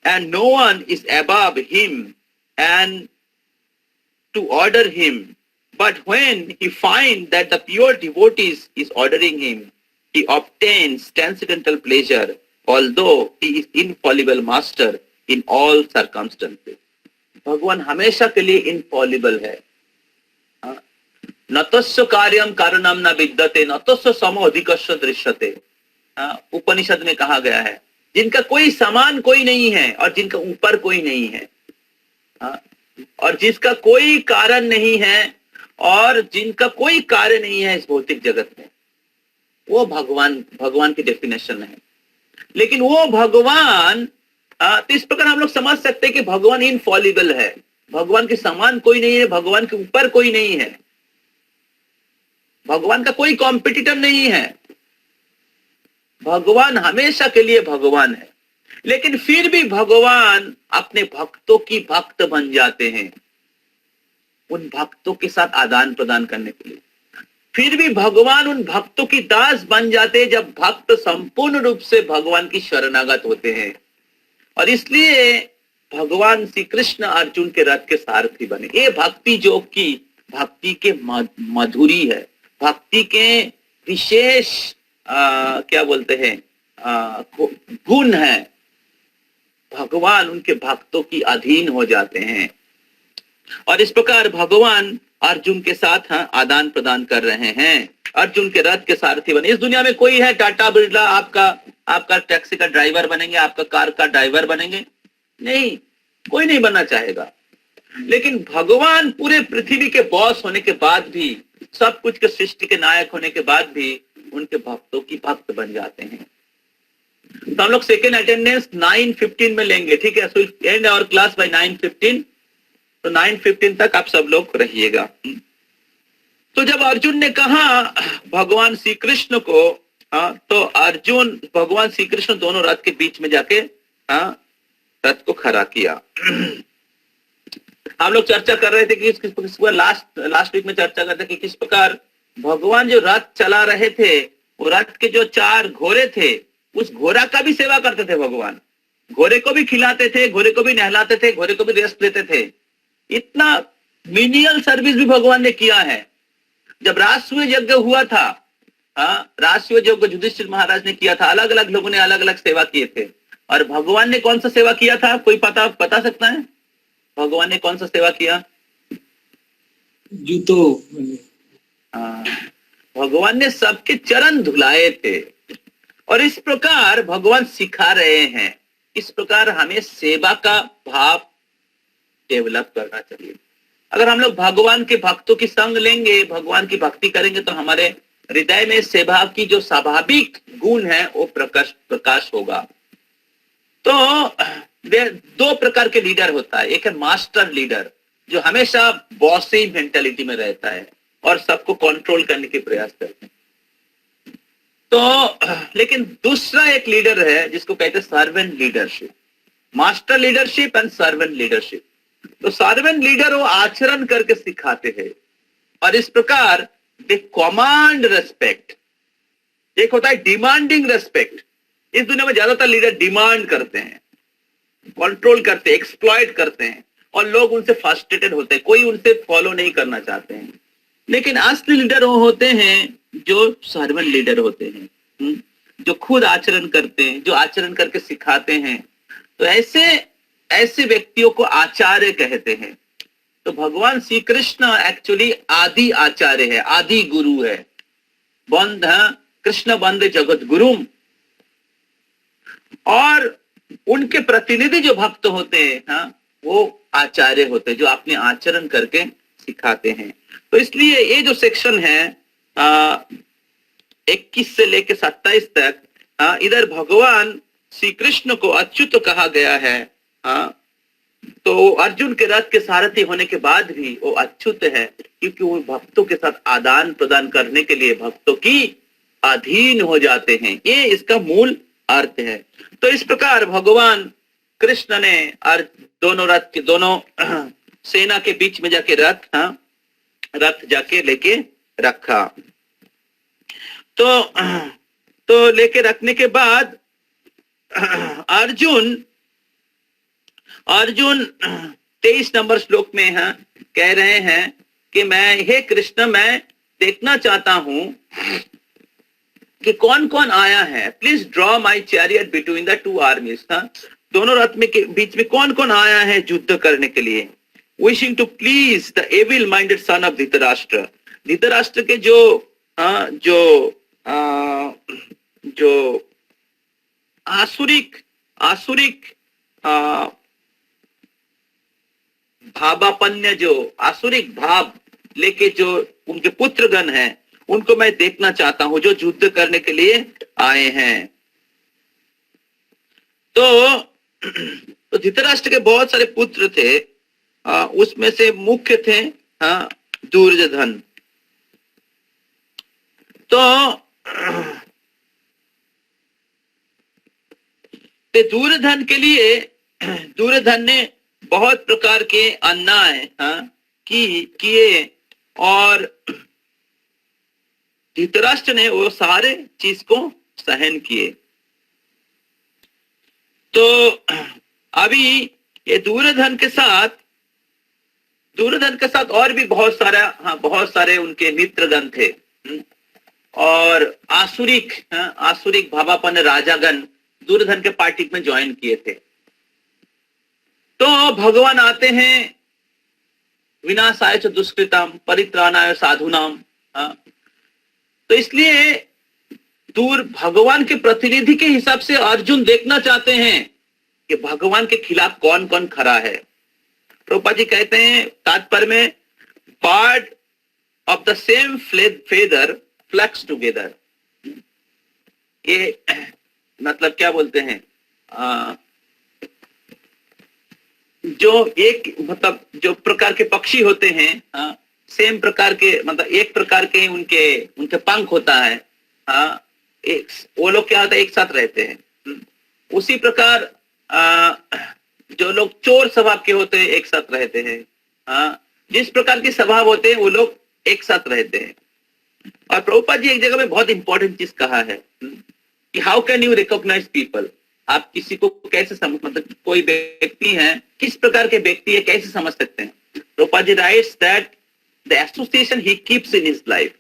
and no one is above him and to order him, but when he finds that the pure devotees is ordering him, he obtains transcendental pleasure, although he is infallible master in all circumstances. भगवान हमेशा के लिए Infallible है। नतस्य कार्यम कारणम न विद्यते नतस्य समो अधिकस्य दृश्यते। उपनिषद में कहा गया है, जिनका कोई समान कोई नहीं है और जिनका ऊपर कोई नहीं है, और जिसका कोई कारण नहीं है और जिनका कोई कार्य नहीं है इस भौतिक जगत में, वो भगवान की डेफिनेशन है। लेकिन वो भगवान, तो इस प्रकार हम लोग समझ सकते हैं कि भगवान इनफॉलिबल है, भगवान के समान कोई नहीं है, भगवान के ऊपर कोई नहीं है, भगवान का कोई कॉम्पिटिटर नहीं है, भगवान हमेशा के लिए भगवान है। लेकिन फिर भी भगवान अपने भक्तों की भक्त बन जाते हैं, उन भक्तों के साथ आदान प्रदान करने के लिए। फिर भी भगवान उन भक्तों की दास बन जाते हैं जब भक्त संपूर्ण रूप से भगवान की शरणागत होते हैं। और इसलिए भगवान श्री कृष्ण अर्जुन के रथ के सारथी बने। ये भक्ति जो कि भक्ति के मधुरी है, भक्ति के विशेष क्या बोलते हैं गुण है। भगवान उनके भक्तों की अधीन हो जाते हैं और इस प्रकार भगवान अर्जुन के साथ आदान प्रदान कर रहे हैं। अर्जुन के रथ के सारथी बने। इस दुनिया में कोई है टाटा बिरला आपका टैक्सी का ड्राइवर बनेंगे, आपका कार का ड्राइवर बनेंगे? नहीं, कोई नहीं बनना चाहेगा। लेकिन भगवान पूरे पृथ्वी के बॉस होने के बाद भी, सब कुछ के सृष्टि के नायक होने के बाद भी उनके भक्तों की भक्त बन जाते हैं। तो हम लोग सेकेंड अटेंडेंस 9:15 में लेंगे, ठीक है? So end our class by 9:15। तो 9:15 तक आप सब लोग रहिएगा। तो जब अर्जुन ने कहा भगवान श्री कृष्ण को, तो अर्जुन भगवान श्री कृष्ण दोनों रथ के बीच में जाके रथ को खड़ा किया। हम लोग चर्चा कर रहे थे कि किस प्रकार लास्ट वीक में चर्चा करते कि किस प्रकार भगवान जो रथ चला रहे थे, वो रथ के जो 4 घोड़े थे, उस घोड़ा का भी सेवा करते थे भगवान। घोड़े को भी खिलाते थे, घोड़े को भी नहलाते थे, घोड़े को भी रेस्ट देते थे। इतना मिनियल सर्विस भी भगवान ने किया है। जब राजसूय यज्ञ हुआ था, राजसूय यज्ञ युधिष्ठिर महाराज ने किया था, अलग अलग लोगों ने अलग अलग सेवा किए थे। और भगवान ने कौन सा सेवा किया था? कोई बता सकता है भगवान ने कौन सा सेवा किया? जूतों। भगवान ने सबके चरण धुलाए थे। और इस प्रकार भगवान सिखा रहे हैं, इस प्रकार हमें सेवा का भाव डेवलप करना चाहिए। अगर हम लोग भगवान के भक्तों की संग लेंगे, भगवान की भक्ति करेंगे, तो हमारे हृदय में सेवा की जो स्वाभाविक गुण है वो प्रकाश होगा। तो 2 प्रकार के लीडर होता है। एक है मास्टर लीडर, जो हमेशा बॉसी मेंटालिटी में रहता है और सबको कंट्रोल करने के प्रयास करते हैं। तो लेकिन दूसरा एक लीडर है जिसको कहते हैं servant leadership, master leadership and servant leadership. तो सर्वेंट लीडर वो आचरण करके सिखाते हैं, और इस प्रकार दे कमांड रेस्पेक्ट। एक होता है डिमांडिंग रेस्पेक्ट। इस दुनिया में ज्यादातर लीडर डिमांड करते हैं, कंट्रोल करते हैं, एक्सप्लॉइट करते हैं, और लोग उनसे फ्रस्ट्रेटेड होते हैं, कोई उनसे फॉलो नहीं करना चाहते हैं। लेकिन असली लीडर वो होते हैं जो सर्वेंट लीडर होते हैं, जो खुद आचरण करते हैं, जो आचरण करके सिखाते हैं। तो ऐसे व्यक्तियों को आचार्य कहते हैं। तो भगवान श्री कृष्ण एक्चुअली आदि आचार्य है, आदि गुरु है। बंद कृष्ण बंद जगत गुरुम। और उनके प्रतिनिधि जो भक्त होते हैं वो आचार्य होते हैं, जो अपने आचरण करके सिखाते हैं। तो इसलिए ये जो सेक्शन है 21 से लेकर 27 तक, इधर भगवान श्री कृष्ण को अच्युत कहा गया है। तो अर्जुन के रथ के सारथी होने के बाद भी वो अच्युत है, क्योंकि वो भक्तों के साथ आदान प्रदान करने के लिए भक्तों की अधीन हो जाते हैं। ये इसका मूल अर्थ है। तो इस प्रकार भगवान कृष्ण ने दोनों सेना के बीच में जाके रथ जाके लेके रखा। तो लेके रखने के बाद अर्जुन 23 नंबर श्लोक में कह रहे हैं कि हे कृष्ण, मैं देखना चाहता हूं कि कौन कौन आया है। Please draw my chariot between the two आर्मीज। दोनों रथ में के बीच में कौन कौन आया है युद्ध करने के लिए। Wishing to please the evil minded son of Dhritarashtra. Dhritarashtra के जो आसुरिक भावापन्य, जो आसुरिक भाव लेके जो उनके पुत्रगण हैं, उनको मैं देखना चाहता हूं, जो युद्ध करने के लिए आए हैं। तो धृतराष्ट्र के बहुत सारे पुत्र थे, उसमें से मुख्य थे दुर्योधन। तो दुर्योधन के लिए दुर्योधन ने बहुत प्रकार के अन्याय किए, और धृतराष्ट्र ने वो सारे चीज को सहन किए। तो अभी ये दुर्योधन के साथ और भी बहुत सारे उनके मित्रगण थे, और आसुरिक भावापन्न राजागण दुर्योधन के पार्टी में ज्वाइन किए थे। तो भगवान आते हैं, विनाशाय च दुष्कृतम परित्राणाय साधुनाम। तो इसलिए भगवान के प्रतिनिधि के हिसाब से अर्जुन देखना चाहते हैं कि भगवान के खिलाफ कौन कौन खड़ा है। प्रभुपाद जी कहते हैं तात्पर्य में, bird of the same feather flocks together. ये मतलब क्या बोलते हैं, जो प्रकार के पक्षी होते हैं, सेम प्रकार के, मतलब एक प्रकार के उनके पंख होता है, वो लोग क्या होता है, एक साथ रहते हैं। उसी प्रकार जो लोग चोर स्वभाव के होते हैं एक साथ रहते हैं। जिस प्रकार के स्वभाव होते हैं वो लोग एक साथ रहते हैं। और प्रभुपाद जी एक जगह में बहुत इंपॉर्टेंट चीज कहा है कि how can you recognise people. आप किसी को कैसे मतलब कोई व्यक्ति है, किस प्रकार के व्यक्ति है, कैसे समझ सकते हैं। Prabhupada ji writes that the association he keeps in his life.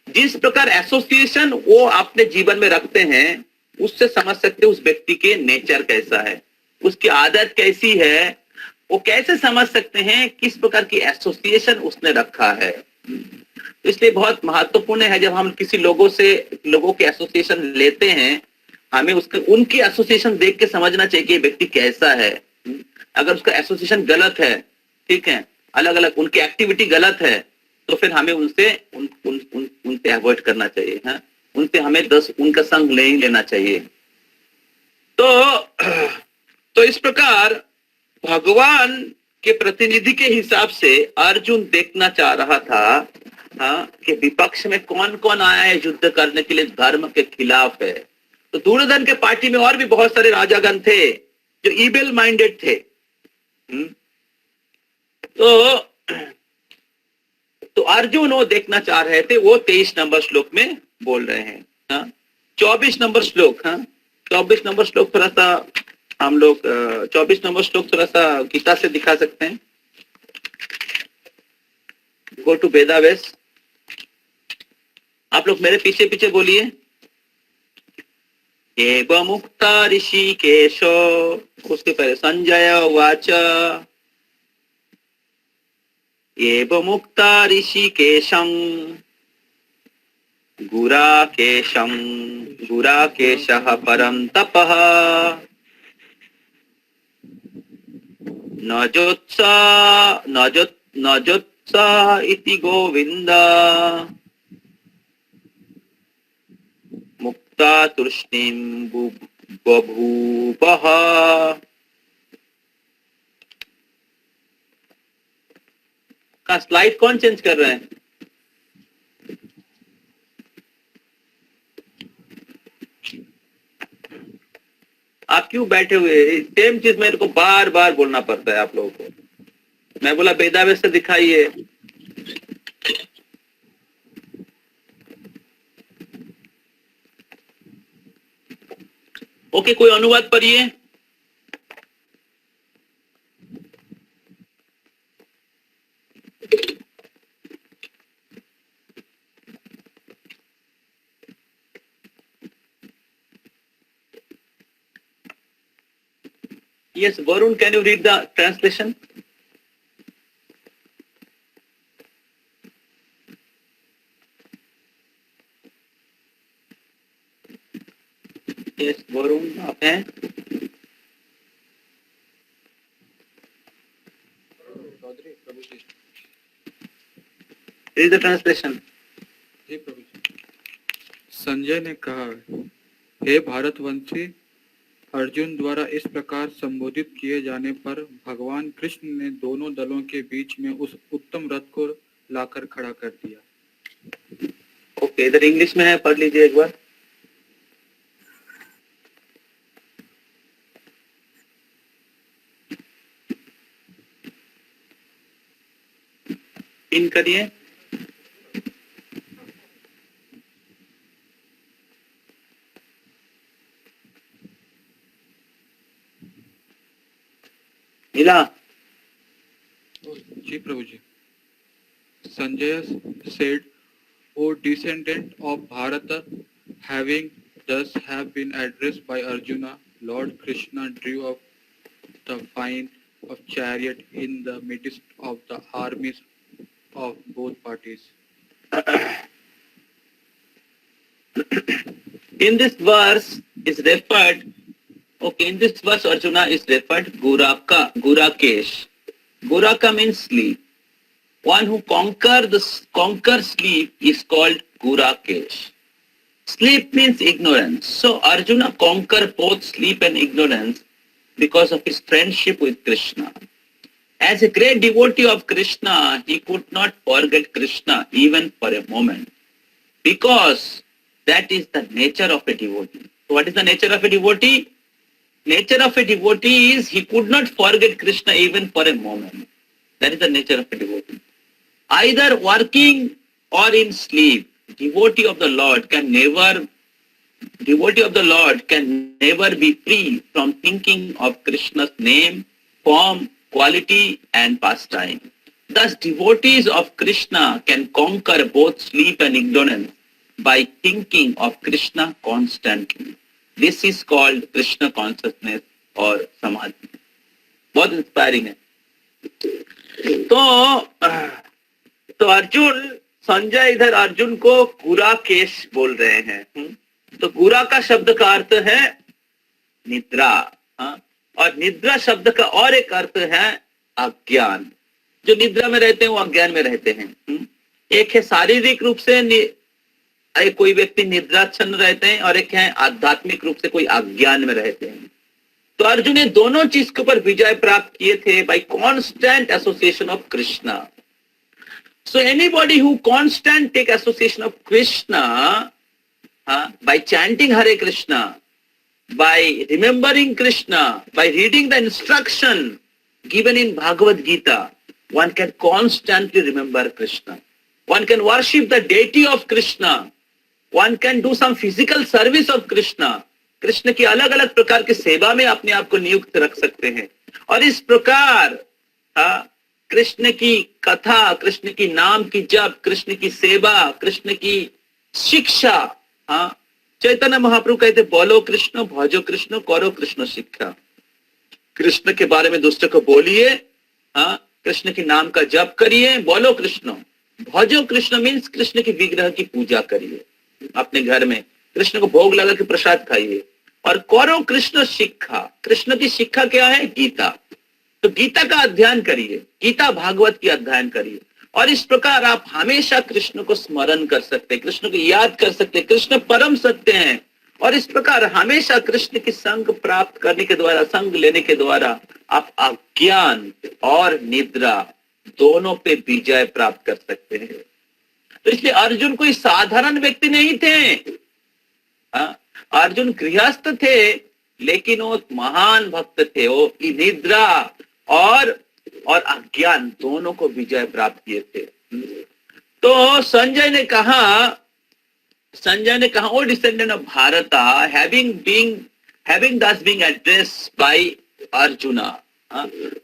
जिस प्रकार एसोसिएशन वो अपने जीवन में रखते हैं, उससे समझ सकते हैं उस व्यक्ति के नेचर कैसा है, उसकी आदत कैसी है। वो कैसे समझ सकते हैं किस प्रकार की एसोसिएशन उसने रखा है। इसलिए बहुत महत्वपूर्ण है जब हम किसी लोगों के एसोसिएशन लेते हैं, हमें उनकी एसोसिएशन देख के समझना चाहिए कि व्यक्ति कैसा है। अगर उसका एसोसिएशन गलत है, ठीक है, अलग अलग उनकी एक्टिविटी गलत है, तो फिर हमें उनसे अवॉइड करना चाहिए। उनसे हमें उनका संग नहीं लेना चाहिए। तो इस प्रकार भगवान के प्रतिनिधि के हिसाब से अर्जुन देखना चाह रहा था कि विपक्ष में कौन कौन आया है युद्ध करने के लिए, धर्म के खिलाफ है। तो दुर्योधन के पार्टी में और भी बहुत सारे राजागण थे जो इविल माइंडेड थे। तो तो अर्जुन वो देखना चाह रहे थे, वो 23 नंबर श्लोक में बोल रहे हैं। हाँ, 24 नंबर श्लोक, हाँ 24 नंबर श्लोक थोड़ा सा हम लोग 24 नंबर श्लोक थोड़ा सा गीता से दिखा सकते हैं। गो टू वेदावेस, आप लोग मेरे पीछे पीछे बोलिए। एवं मुक्ता ऋषिकेशो, उसके पहले संजय वाच, एवं मुक्ता ऋषिकेशं गुराकेशः परं तपः नजोत्सा इति गोविंद मुक्ता तूष्णीं बभूवः। का स्लाइड कौन चेंज कर रहे हैं? आप क्यों बैठे हुए? सेम चीज मेरे को बार बार बोलना पड़ता है आप लोगों को। मैं बोला वेदावेस से दिखाइए, ओके कोई अनुवाद पढ़िए। Yes, Varun, can you read the translation? Yes, Varun, आप हैं? Read the translation. जी प्रभु जी। संजय ने कहा, हे भारतवंशी, अर्जुन द्वारा इस प्रकार संबोधित किए जाने पर भगवान कृष्ण ने दोनों दलों के बीच में उस उत्तम रथ को लाकर खड़ा कर दिया। ओके, इधर इंग्लिश में है, पढ़ लीजिए एक बार। इन करिए। मिला? जी प्रभु जी। Sanjay said, O descendant of Bharata, having thus have been addressed by Arjuna, Lord Krishna drew up the fine of chariot in the midst of the armies of both parties. In this verse is referred, okay, in this verse Arjuna is referred Gurakesh. Guraka means sleep. One who conquers sleep is called Gurakesh. Sleep means ignorance. So Arjuna conquered both sleep and ignorance because of his friendship with Krishna. As a great devotee of Krishna, he could not forget Krishna even for a moment, because that is the nature of a devotee. What is the nature of a devotee? Nature of a devotee is he could not forget Krishna even for a moment. That is the nature of a devotee. Either working or in sleep, devotee of the Lord can never be free from thinking of Krishna's name, form, quality and pastime. Thus devotees of Krishna can conquer both sleep and ignorance by thinking of Krishna constantly. This is called Krishna consciousness or samadhi. बहुत inspiring है। तो अर्जुन, संजय इधर अर्जुन को गुराकेश बोल रहे हैं। तो गुरा का शब्द का अर्थ है निद्रा, और निद्रा शब्द का और एक अर्थ है अज्ञान। जो निद्रा में रहते हैं वो अज्ञान में रहते हैं। एक है शारीरिक रूप से कोई व्यक्ति निद्राच्छन्न रहते हैं, और एक है आध्यात्मिक रूप से कोई अज्ञान में रहते हैं। तो अर्जुन ने दोनों चीज के ऊपर विजय प्राप्त किए थे bye constant association of Krishna. So anybody who constant take association of Krishna by chanting Hare Krishna, by remembering Krishna, by reading the instruction given in Bhagavad Gita, one can constantly remember Krishna. one can worship the deity of Krishna, one can do some physical service of Krishna. Krishna की अलग अलग प्रकार की सेवा में अपने आप को नियुक्त रख सकते हैं। और इस प्रकार कृष्ण की कथा, कृष्ण की नाम की जप, कृष्ण की सेवा, कृष्ण की शिक्षा, चैतन्य महाप्रभु कहते बोलो कृष्ण, भजो कृष्ण, करो कृष्ण शिक्षा। कृष्ण के बारे में दूसरे को बोलिए, कृष्ण के नाम का जप करिए, बोलो कृष्ण, भजो कृष्ण मीन्स कृष्ण की विग्रह की पूजा करिए अपने घर में, कृष्ण को भोग लगा के प्रसाद खाइए, और करो कृष्ण शिक्षा। कृष्ण की शिक्षा क्या है? गीता। तो गीता का अध्ययन करिए, गीता भागवत की अध्ययन करिए, और इस प्रकार आप हमेशा कृष्ण को स्मरण कर सकते हैं, कृष्ण को याद कर सकते हैं। कृष्ण परम सत्य हैं, और इस प्रकार हमेशा कृष्ण की संग प्राप्त करने के द्वारा, संग लेने के द्वारा आप अज्ञान और निद्रा दोनों पे विजय प्राप्त कर सकते हैं। तो इसलिए अर्जुन कोई साधारण व्यक्ति नहीं थे, अर्जुन गृहस्थ थे, लेकिन वो महान भक्त थे। वो निद्रा और अज्ञान दोनों को विजय प्राप्त किए थे। तो संजय ने कहा, O descendant of Bharat, having thus being addressed by Arjuna.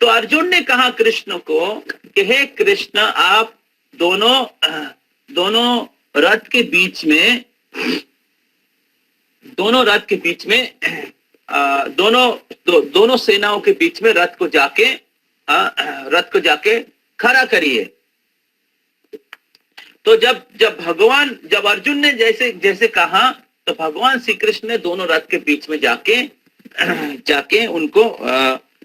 तो अर्जुन ने कहा कृष्ण को कि हे कृष्ण, आप दोनों रथ के बीच में, दोनों सेनाओं के बीच में रथ को जाके खड़ा करिए। तो जब अर्जुन ने जैसे कहा, तो भगवान श्री कृष्ण ने दोनों रथ के बीच में जाके उनको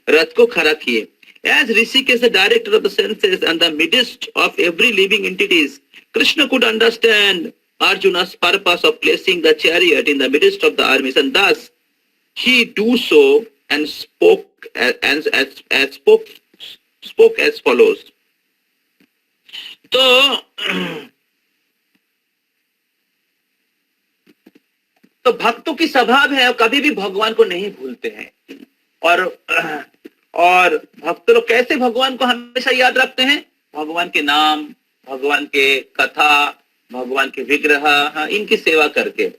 रथ को खड़ा किए। As Rishikesh, the director of the senses and the midst of every living entities, Krishna could understand Arjuna's purpose of placing the chariot in the midst of the armies, and thus he do so and spoke as follows. तो भक्तों की स्वभाव है, कभी भी भगवान को नहीं भूलते हैं, और भक्त लोग कैसे भगवान को हमेशा याद रखते हैं? भगवान के नाम, भगवान के कथा, भगवान के विग्रह, इनकी सेवा करके।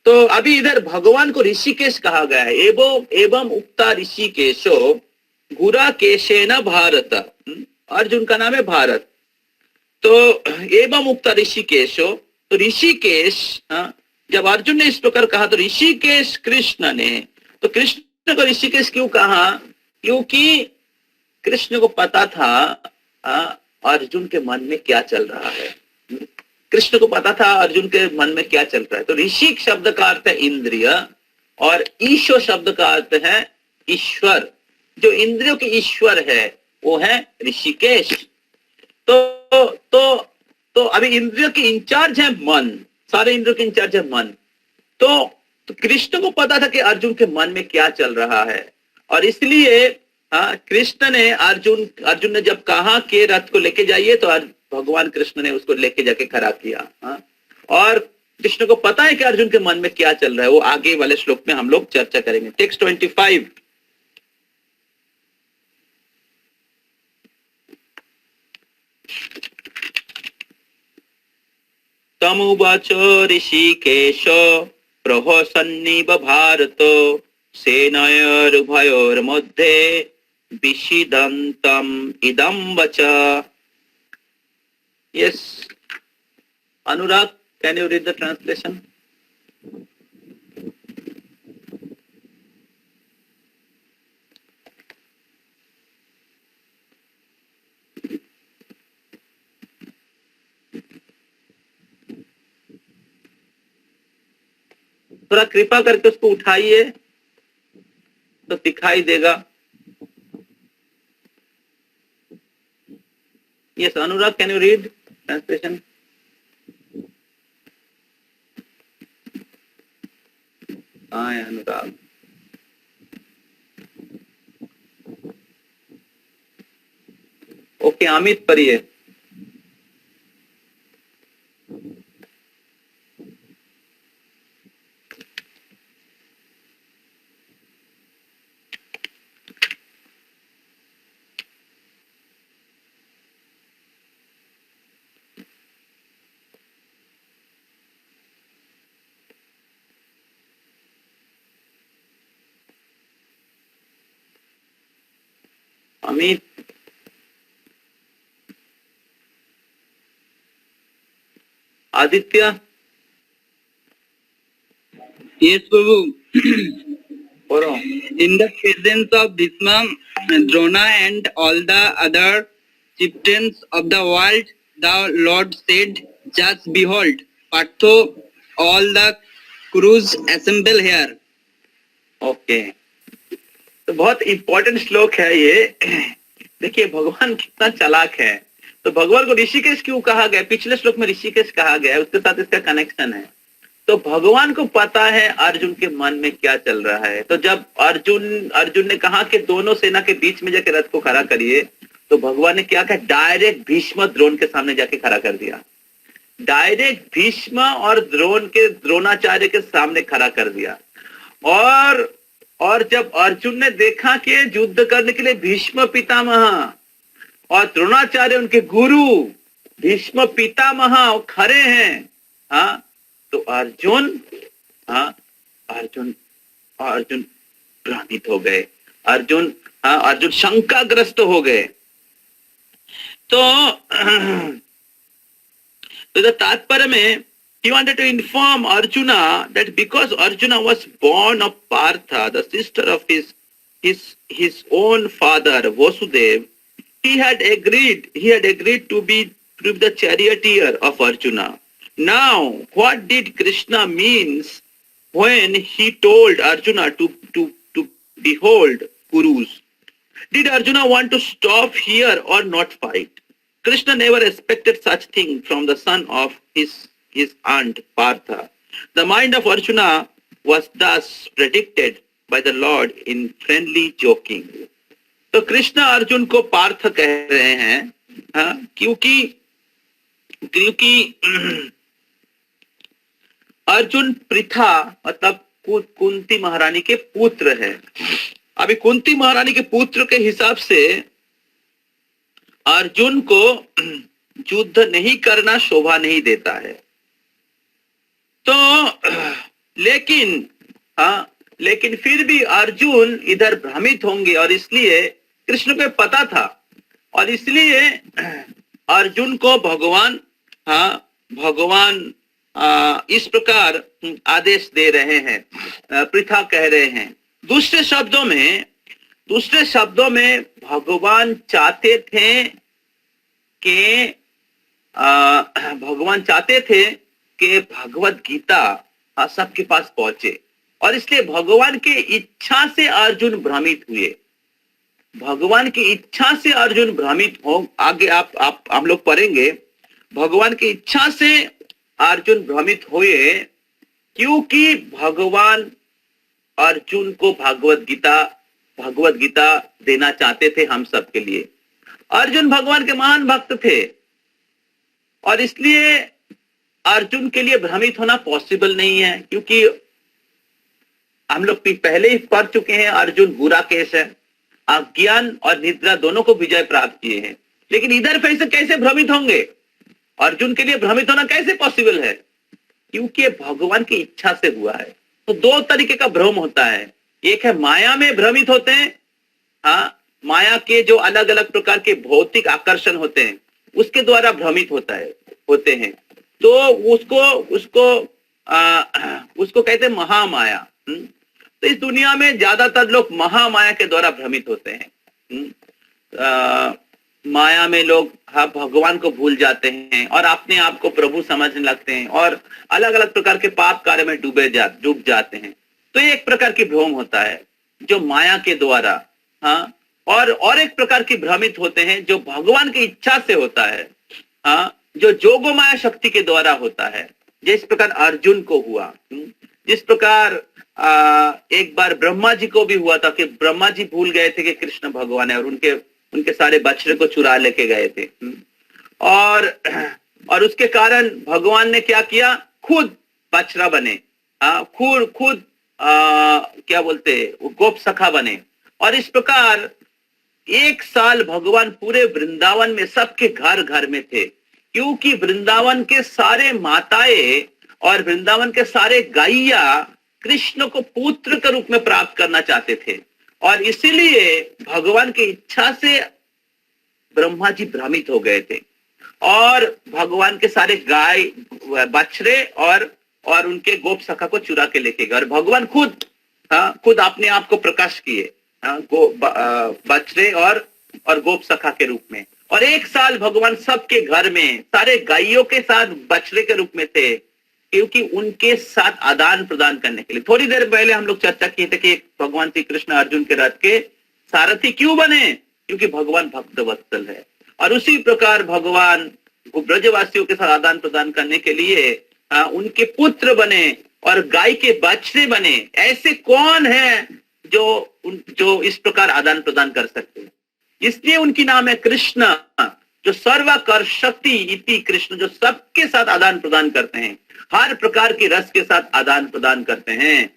तो अभी इधर भगवान को ऋषिकेश कहा गया है। एवं उक्ता ऋषिकेशो गुरा केशेन भारत, अर्जुन का नाम है भारत। तो एवं उक्ता ऋषिकेशो, तो ऋषिकेश, जब अर्जुन ने इस प्रकार कहा तो ऋषिकेश कृष्ण ने, तो कृष्ण को ऋषिकेश क्यों कहा? क्योंकि कृष्ण को पता था अर्जुन के मन में क्या चल रहा है। कृष्ण को पता था अर्जुन के मन में क्या चल रहा है। तो ऋषिक शब्द का अर्थ है इंद्रिय, और ईशो शब्द का अर्थ है ईश्वर। जो इंद्रियों के ईश्वर है वो है ऋषिकेश। तो अभी इंद्रियों के इंचार्ज है मन, सारे इंद्रियों के इंचार्ज है मन। तो कृष्ण को पता था कि अर्जुन के मन में क्या चल रहा है, और इसलिए कृष्ण ने अर्जुन ने जब कहा कि रथ को लेके जाइए, तो भगवान कृष्ण ने उसको लेके जाके खड़ा किया। और कृष्ण को पता है कि अर्जुन के मन में क्या चल रहा है, वो आगे वाले श्लोक में हम लोग चर्चा करेंगे। टेक्स्ट 25। तमुवाच ऋषिकेश प्रहसन्निव भारत सेनयोरुभयोर्मध्ये विषीदन्तम् इदं वच। Yes, Anurag, can you read the translation? थोड़ा कृपा करके उसको उठाइए तो दिखाई देगा। Yes, Anurag, can you read translation? हाँ अनुराग। ओके, अमित पढ़िए। Amit, Aditya, Yes, Prabhu. बोलो। In the presence of Bhishma, Drona, and all the other chieftains of the world, the Lord said, "Just behold, Partho, all the crews assemble here." Okay, तो बहुत important श्लोक है ये। देखिए भगवान कितना चालाक है। तो भगवान को ऋषिकेश क्यों कहा गया? पिछले श्लोक में ऋषिकेश कहा गया है, उसके साथ इसका कनेक्शन है। तो भगवान को पता है अर्जुन के मन में क्या चल रहा है। तो जब अर्जुन ने कहा कि दोनों सेना के बीच में जाके रथ को खड़ा करिए, तो भगवान ने क्या कहा? डायरेक्ट भीष्म द्रोण के सामने जाके खड़ा कर दिया। डायरेक्ट भीष्म और द्रोणाचार्य के सामने खड़ा कर दिया। और जब अर्जुन ने देखा कि युद्ध करने के लिए भीष्म पितामह और द्रोणाचार्य उनके गुरु भीष्म पितामह खड़े हैं, हाँ, तो अर्जुन भ्रमित हो गए। अर्जुन शंकाग्रस्त हो गए। तो तात्पर्य में he wanted to inform Arjuna that because Arjuna was born of Partha, the sister of his own father Vasudev, he had agreed to be the charioteer of Arjuna. Now, what did Krishna means when he told Arjuna to behold Kurus? Did Arjuna want to stop here or not fight? Krishna never expected such thing from the son of his aunt Partha. The mind of Arjuna was thus predicted by the Lord in friendly joking. तो कृष्ण अर्जुन को पार्थ कह रहे हैं, हाँ, क्योंकि अर्जुन पृथा मतलब कुंती महारानी के पुत्र है। अभी कुंती महारानी के पुत्र के हिसाब से अर्जुन को युद्ध नहीं करना शोभा नहीं देता है। तो लेकिन फिर भी अर्जुन इधर भ्रमित होंगे और इसलिए कृष्ण को पता था और इसलिए अर्जुन को भगवान इस प्रकार आदेश दे रहे हैं, पृथा कह रहे हैं। दूसरे शब्दों में भगवान चाहते थे कि भगवत गीता सबके पास पहुंचे और इसलिए भगवान की इच्छा से अर्जुन भ्रमित हुए। भगवान की इच्छा से अर्जुन भ्रमित हो, आगे आप हम लोग पढ़ेंगे। भगवान की इच्छा से अर्जुन भ्रमित हुए क्योंकि भगवान अर्जुन को भगवत गीता देना चाहते थे हम सब के लिए। अर्जुन भगवान के महान भक्त थे और इसलिए अर्जुन के लिए भ्रमित होना पॉसिबल नहीं है, क्योंकि हम लोग पहले ही पढ़ चुके हैं अर्जुन बुरा केस है, अज्ञान और निद्रा दोनों को विजय प्राप्त किए हैं। लेकिन इधर कैसे भ्रमित होंगे? अर्जुन के लिए भ्रमित होना कैसे पॉसिबल है? क्योंकि भगवान की इच्छा से हुआ है। तो दो तरीके का भ्रम होता है। एक है माया में भ्रमित होते हैं, हाँ, माया के जो अलग अलग प्रकार के भौतिक आकर्षण होते हैं उसके द्वारा भ्रमित होते हैं। तो उसको कहते हैं महामाया। तो इस दुनिया में ज्यादातर लोग महामाया के द्वारा भ्रमित होते हैं। माया में लोग भगवान को भूल जाते हैं और अपने आप को प्रभु समझने लगते हैं और अलग अलग प्रकार के पाप कार्य में डूब जाते हैं। तो ये एक प्रकार की भ्रम होता है जो माया के द्वारा, हाँ, और एक प्रकार की भ्रमित होते हैं जो भगवान की इच्छा से होता है, हाँ, जो जोगो माया शक्ति के द्वारा होता है, जिस प्रकार अर्जुन को हुआ। जिस प्रकार एक बार ब्रह्मा जी को भी हुआ था कि ब्रह्मा जी भूल गए थे कि कृष्ण भगवान है और उनके सारे बछड़े को चुरा लेके गए थे और उसके कारण भगवान ने क्या किया? खुद बछड़ा बने, खुद क्या बोलते गोप सखा बने और इस प्रकार 1 साल भगवान पूरे वृंदावन में सबके घर में थे, क्योंकि वृंदावन के सारे माताएं और वृंदावन के सारे गाइया कृष्ण को पुत्र के रूप में प्राप्त करना चाहते थे और इसीलिए भगवान की इच्छा से ब्रह्मा जी भ्रमित हो गए थे और भगवान के सारे गाय बछड़े और उनके गोप सखा को चुरा के लेके गए और भगवान खुद अपने आप को प्रकाश किए बछड़े और गोप सखा के रूप में। और 1 साल भगवान सबके घर में सारे गायों के साथ बछड़े के रूप में थे, क्योंकि उनके साथ आदान प्रदान करने के लिए। थोड़ी देर पहले हम लोग चर्चा किए थे कि भगवान श्री कृष्ण अर्जुन के रथ के सारथी क्यों बने, क्योंकि भगवान भक्त वत्सल है। और उसी प्रकार भगवान ब्रजवासियों के साथ आदान प्रदान करने के लिए उनके पुत्र बने और गाय के बछड़े बने। ऐसे कौन है जो इस प्रकार आदान प्रदान कर सकते हैं? इसलिए उनकी नाम है कृष्ण, जो सर्वकर शक्ति इति कृष्ण, जो सबके साथ आदान प्रदान करते हैं, हर प्रकार की रस के साथ आदान प्रदान करते हैं।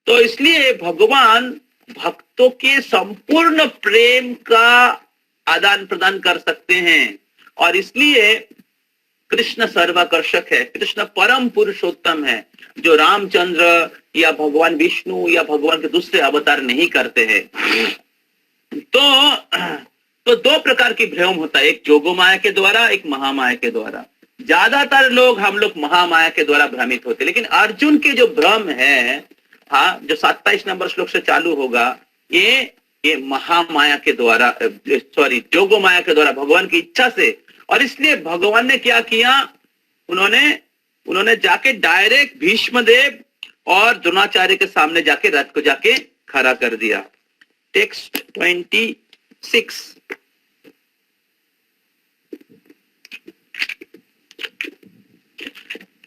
तो इसलिए भगवान भक्तों के संपूर्ण प्रेम का आदान प्रदान कर सकते हैं और इसलिए कृष्ण सर्वाकर्षक है। कृष्ण परम पुरुषोत्तम है, जो रामचंद्र या भगवान विष्णु या भगवान के दूसरे अवतार नहीं करते हैं। तो 2 प्रकार की भ्रम होता है, एक जोगमाया के द्वारा, एक महामाया के द्वारा। ज्यादातर हम लोग महामाया के द्वारा भ्रमित होते, लेकिन अर्जुन के जो भ्रम है, जो 27 नंबर श्लोक से चालू होगा, ये महामाया के द्वारा, जोगमाया के द्वारा, भगवान की इच्छा से। और इसलिए भगवान ने क्या किया, उन्होंने जाके डायरेक्ट भीष्मदेव और द्रोणाचार्य के सामने जाके रथ को जाके खड़ा कर दिया। टेक्स्ट 26।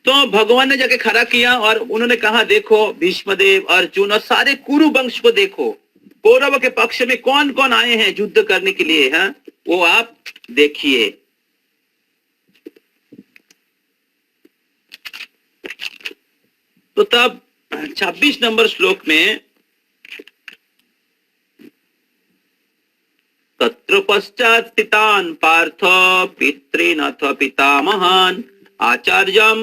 तो भगवान ने जाके खड़ा किया और उन्होंने कहा, देखो भीष्मदेव, अर्जुन और सारे कुरु वंश को देखो, कौरव के पक्ष में कौन कौन आए हैं युद्ध करने के लिए, हैं वो आप देखिए। तो तब 26 नंबर श्लोक में, तत्र पश्चात् स्थितान् पार्थ पितॄनथ पितामहान् आचार्यं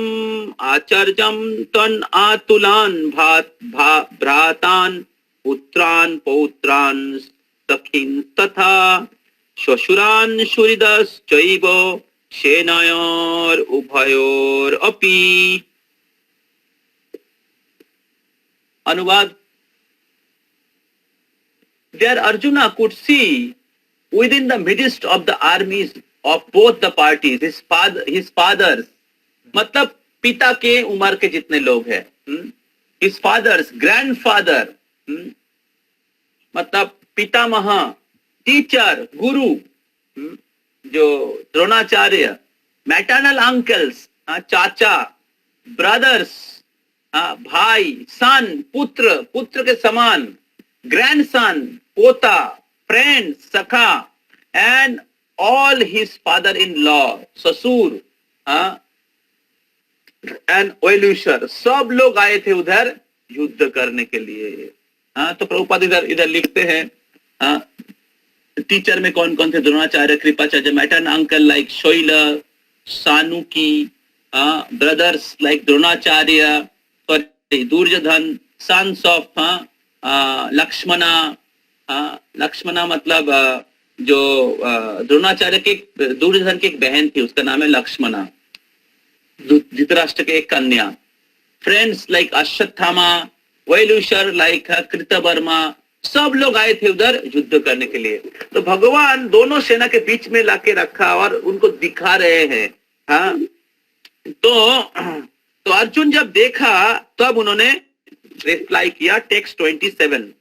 तन् आतुलान् भ्रातान् पुत्रान् पौत्रान् सखीन् तथा श्वशुरान् सुहृदश्चैव सेनयोर् उभयोरपि। अनुवाद: There Arjuna could see within the midst of the armies of both the parties his fathers, मतलब पिता के उम्र के जितने लोग हैं, his fathers, grandfather, मतलब पितामह, टीचर, गुरु, जो द्रोणाचार्य, मैटरनल अंकल्स, चाचा, ब्रदर्स, भाई, सन, पुत्र के समान, ग्रैंडसन, पोता, फ्रेंड, सखा, and all his father in law, ससुर, एंड वेलुशर, सब लोग आए थे उधर युद्ध करने के लिए। तो प्रभुपाद इधर लिखते हैं, टीचर में कौन कौन थे? Dronacharya, Kripacharya, maternal uncle like Shalya, सानुकी, brothers like Dronacharya, Duryodhana, sons of Lakshmana, मतलब जो द्रोणाचार्य के, दुर्योधन की एक बहन थी, उसका नाम है लक्ष्मणा, धृतराष्ट्र के एक कन्या। Friends like Ashwatthama, well-wisher like Kritavarma, सब लोग आए थे उधर युद्ध करने के लिए। तो भगवान दोनों सेना के बीच में लाके रखा और उनको दिखा रहे हैं। तो अर्जुन जब देखा तब उन्होंने रिप्लाई किया। टेक्स्ट 27।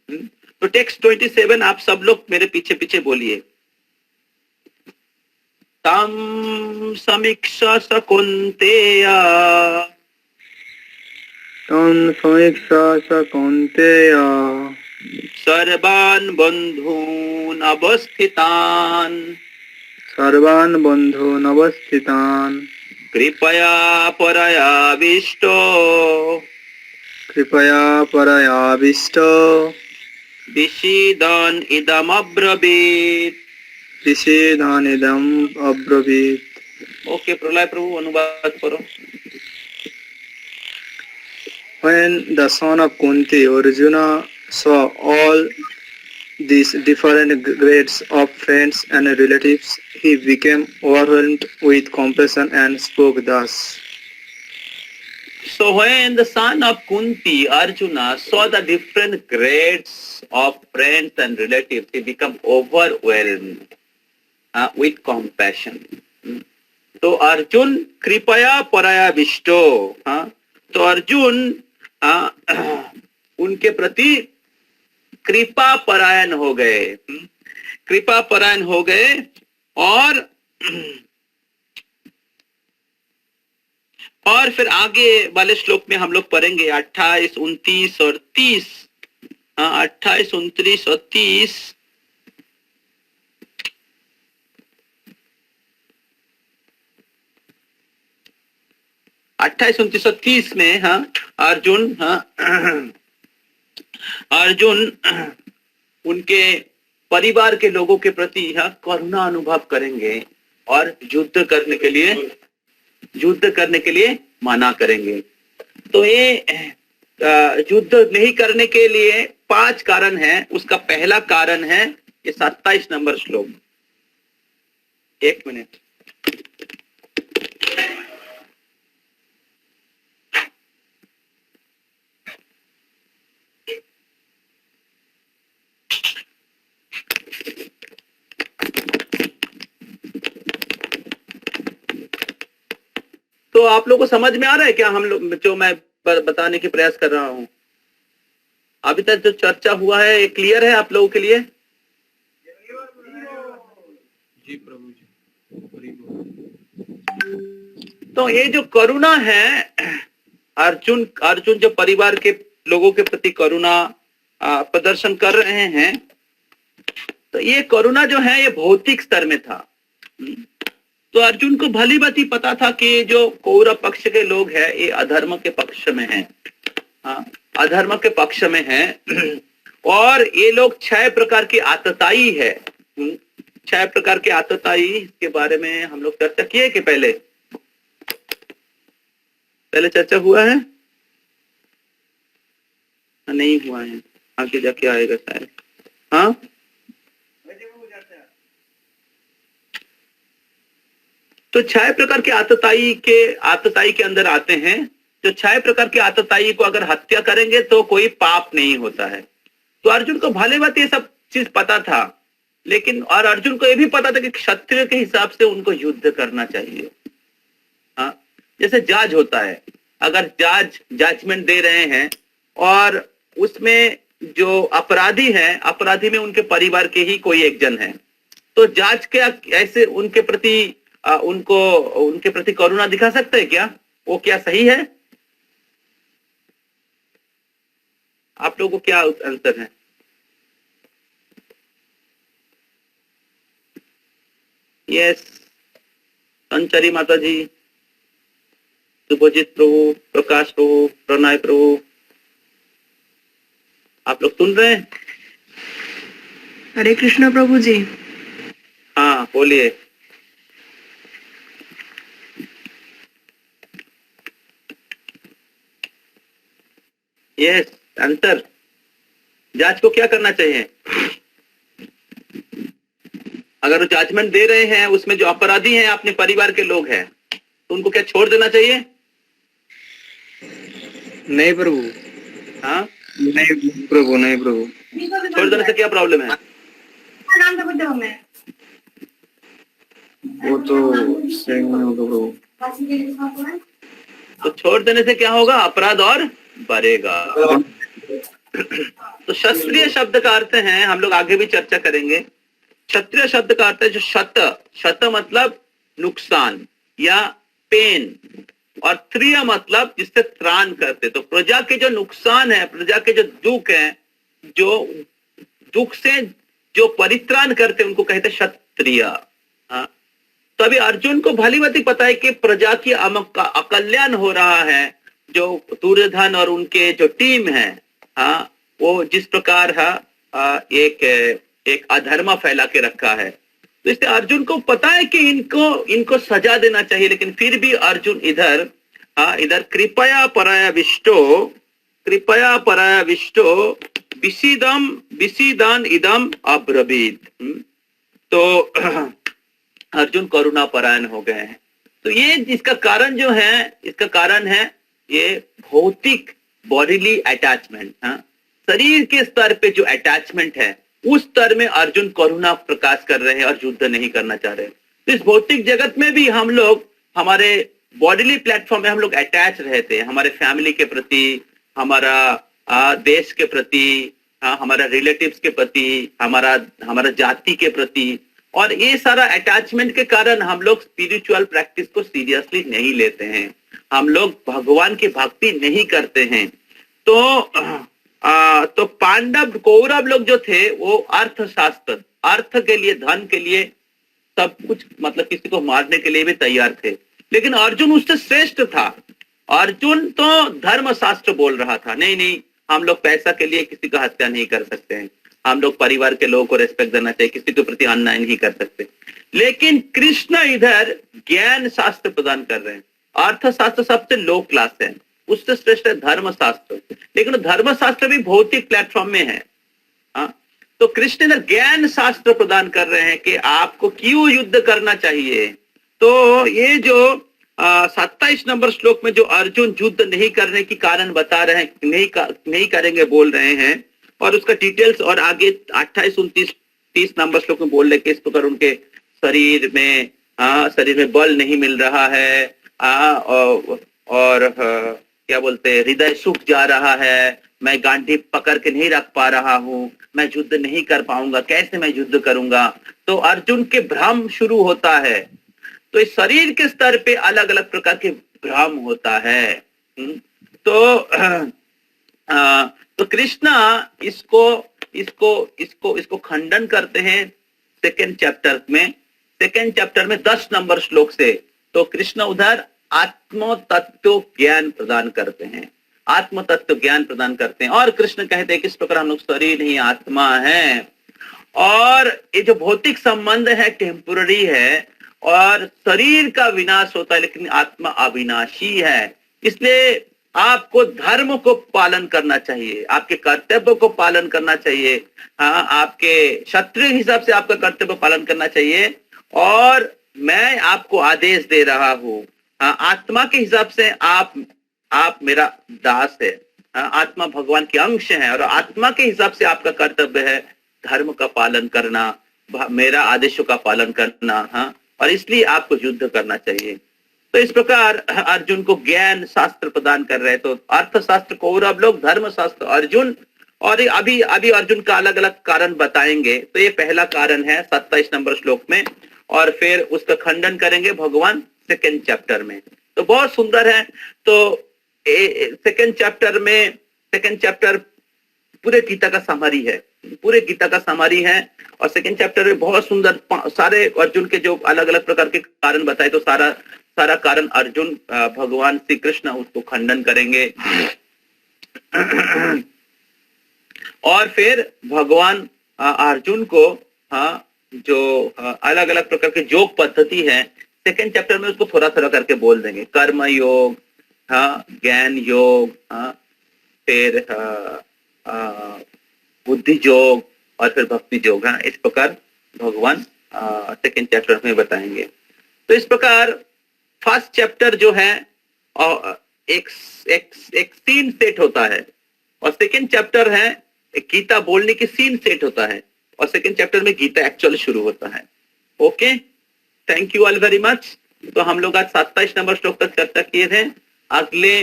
तो टेक्स्ट 27 आप सब लोग मेरे पीछे पीछे बोलिए। तम समीक्षा सकौन्तेया, तम समीक्षा सकौन्तेया, सर्वान् बन्धून् अवस्थितान्, सर्वान् बन्धून् अवस्थितान्, कृपया परयाविष्टो, कृपया परयाविष्टो, विषीदन् इदमब्रवीत्, विषीदन् इदम् अब्रवीत्। ओके प्रलय प्रभु अनुवाद करो। When the son of Kunti, Arjuna, saw all these different grades of friends and relatives, he became overwhelmed with compassion and spoke thus. So when the son of Kunti, Arjuna, saw the different grades of friends and relatives, he became overwhelmed with compassion. तो अर्जुन कृपया पराया विष्टो, तो अर्जुन उनके प्रति कृपा परायण हो गए, कृपा परायण हो गए। और फिर आगे वाले श्लोक में हम लोग पढ़ेंगे 28, 29 और 30। 28, 29 और 30। अट्ठाईस, 29 और 30 में अर्जुन उनके परिवार के लोगों के प्रति करुणा अनुभव करेंगे और युद्ध करने के लिए मना करेंगे। तो ये युद्ध नहीं करने के लिए 5 कारण है। उसका पहला कारण है ये 27 नंबर श्लोक। 1 मिनट। तो आप लोगों को समझ में आ रहा है क्या हम लोग जो मैं बताने की प्रयास कर रहा हूं? अभी तक जो चर्चा हुआ है ये क्लियर है आप लोगों के लिए? जी प्रभु जी। तो ये जो करुणा है, अर्जुन जो परिवार के लोगों के प्रति करुणा प्रदर्शन कर रहे हैं, तो ये करुणा जो है ये भौतिक स्तर में था। तो अर्जुन को भली भांति पता था कि जो कौरव पक्ष के लोग हैं ये अधर्म के पक्ष में हैं, अधर्म के पक्ष में हैं। और ये लोग 6 प्रकार की आतताई है। 6 प्रकार के आतताई के बारे में हम लोग चर्चा किए कि पहले चर्चा हुआ है? नहीं हुआ है, आगे जाके आएगा शायद। हाँ, तो 6 प्रकार के आतताई के अंदर आते हैं। जो 6 प्रकार के आतताई को अगर हत्या करेंगे तो कोई पाप नहीं होता है। तो अर्जुन को भले बात ये सब चीज पता था, लेकिन और अर्जुन को ये भी पता था कि क्षत्रिय के हिसाब से उनको युद्ध करना चाहिए। जैसे जज होता है, अगर जज जजमेंट दे रहे हैं और उसमें जो अपराधी है, अपराधी में उनके परिवार के ही कोई एक जन है, तो जज क्या ऐसे उनके प्रति करुणा दिखा सकते हैं क्या? वो क्या सही है? आप लोगों को क्या आंसर है? यस, संचरी माता जी, शुभजीत प्रभु, प्रकाश प्रभु, प्रणय प्रभु, आप लोग सुन रहे हैं? हरे कृष्ण प्रभु जी। हाँ बोलिए। Yes, answer. जज को क्या करना चाहिए? अगर वो जजमेंट दे रहे हैं उसमें जो अपराधी हैं अपने परिवार के लोग हैं, तो उनको क्या छोड़ देना चाहिए? नहीं प्रभु। हाँ, नहीं प्रभु, नहीं प्रभु। छोड़ देने से क्या प्रॉब्लम है? वो तो सही नहीं होगा प्रभु। तो छोड़ देने से क्या होगा? अपराध और बढ़ेगा। तो क्षत्रिय शब्द का अर्थ है, हम लोग आगे भी चर्चा करेंगे, क्षत्रिय शब्द का अर्थ है जो शत मतलब नुकसान या पेन, और त्रिय मतलब जिससे त्राण करते। तो प्रजा के जो नुकसान है, प्रजा के जो दुख है, जो दुख से जो परित्राण करते उनको कहते क्षत्रिय। तो अभी अर्जुन को भली भांति पता है कि प्रजा की अकल्याण हो रहा है। जो दुर्योधन और उनके जो टीम है, वो जिस प्रकार एक अधर्म फैला के रखा है, तो इससे अर्जुन को पता है कि इनको सजा देना चाहिए। लेकिन फिर भी अर्जुन इधर कृपया पराया विष्टो विषीदम विसीदान इदम अब्रवीत। तो अर्जुन करुणा परायण हो गए हैं। तो ये इसका कारण जो है, इसका कारण है ये भौतिक बॉडीली अटैचमेंट। शरीर के स्तर पे जो अटैचमेंट है उस स्तर में अर्जुन करुणा प्रकाश कर रहे हैं और युद्ध नहीं करना चाह रहे। तो इस भौतिक जगत में भी हम लोग हमारे बॉडीली प्लेटफॉर्म में हम लोग अटैच रहते हैं, हमारे फैमिली के प्रति, हमारा देश के प्रति, हमारा रिलेटिव्स के प्रति, हमारा जाति के प्रति। और ये सारा अटैचमेंट के कारण हम लोग स्पिरिचुअल प्रैक्टिस को सीरियसली नहीं लेते हैं, हम लोग भगवान की भक्ति नहीं करते हैं। तो पांडव कौरव लोग जो थे वो अर्थशास्त्र, अर्थ के लिए, धन के लिए सब कुछ, मतलब किसी को मारने के लिए भी तैयार थे। लेकिन अर्जुन उससे श्रेष्ठ था। अर्जुन तो धर्मशास्त्र बोल रहा था, नहीं नहीं हम लोग पैसा के लिए किसी का हत्या नहीं कर सकते हैं, हम लोग परिवार के लोगों को रेस्पेक्ट देना चाहिए, किसी के प्रति अन्याय नहीं कर सकते। लेकिन कृष्ण इधर ज्ञान शास्त्र प्रदान कर रहे हैं। अर्थशास्त्र सबसे लो क्लास है, उससे श्रेष्ठ है धर्मशास्त्र, लेकिन धर्मशास्त्र भी भौतिक प्लेटफॉर्म में है। तो कृष्ण इधर ज्ञान शास्त्र प्रदान कर रहे हैं कि आपको क्यों युद्ध करना चाहिए। तो ये जो 27 नंबर श्लोक में जो अर्जुन युद्ध नहीं करने की कारण बता रहे हैं, नहीं करेंगे बोल रहे हैं, और उसका डिटेल्स और आगे 28, 29, 30 नंबर श्लोक में बोल रहे कि इस प्रकार उनके शरीर में बल नहीं मिल रहा है, और क्या बोलते, हृदय सूख जा रहा है, मैं गांधी पकड़ के नहीं रख पा रहा हूँ, मैं युद्ध नहीं कर पाऊंगा, कैसे मैं युद्ध करूंगा। तो अर्जुन के भ्रम शुरू होता है। तो इस शरीर के स्तर पे अलग अलग प्रकार के भ्रम होता है। तो कृष्णा इसको खंडन करते हैं सेकेंड चैप्टर में 10 नंबर श्लोक से। तो कृष्ण उधर आत्म तत्व ज्ञान प्रदान करते हैं, और कृष्ण कहते हैं कि इस प्रकार हम लोग शरीर नहीं आत्मा है, और ये जो भौतिक संबंध है टेम्पोररी है, और शरीर का विनाश होता है लेकिन आत्मा अविनाशी है। इसलिए आपको धर्म को पालन करना चाहिए, आपके कर्तव्य को पालन करना चाहिए, आपके क्षत्रिय हिसाब से आपका कर्तव्य पालन करना चाहिए। और मैं आपको आदेश दे रहा हूँ, आत्मा के हिसाब से आप मेरा दास है, आत्मा भगवान के अंश है, और आत्मा के हिसाब से आपका कर्तव्य है धर्म का पालन करना, मेरा आदेशों का पालन करना, और इसलिए आपको युद्ध करना चाहिए। तो इस प्रकार अर्जुन को ज्ञान शास्त्र प्रदान कर रहे हैं। तो अर्थशास्त्र कौरव लोग, धर्मशास्त्र अर्जुन, और अभी अर्जुन का अलग अलग कारण बताएंगे। तो ये पहला कारण है 27 नंबर श्लोक में, और फिर उसका खंडन करेंगे भगवान सेकेंड चैप्टर में। तो बहुत सुंदर है। तो सेकेंड चैप्टर पूरे गीता का समरी है, और सेकेंड चैप्टर में बहुत सुंदर सारे अर्जुन के जो अलग अलग प्रकार के कारण बताए, तो सारा कारण अर्जुन भगवान श्री कृष्ण उसको खंडन करेंगे। और फिर भगवान अर्जुन को जो अलग अलग प्रकार के योग पद्धति है सेकेंड चैप्टर में उसको थोड़ा थोड़ा करके बोल देंगे। कर्म योग, ज्ञान योग, फिर बुद्धि योग, और फिर भक्ति योग। इस प्रकार भगवान सेकेंड चैप्टर में बताएंगे। तो इस प्रकार फर्स्ट चैप्टर जो है एक सीन सेट होता है, और सेकेंड चैप्टर है एक गीता बोलने की सीन सेट होता है, और सेकेंड चैप्टर में गीता एक्चुअल शुरू होता है। Okay, thank you all very much. तो हम लोग आज 27 नंबर श्लोक तक चर्चा किए थे। अगले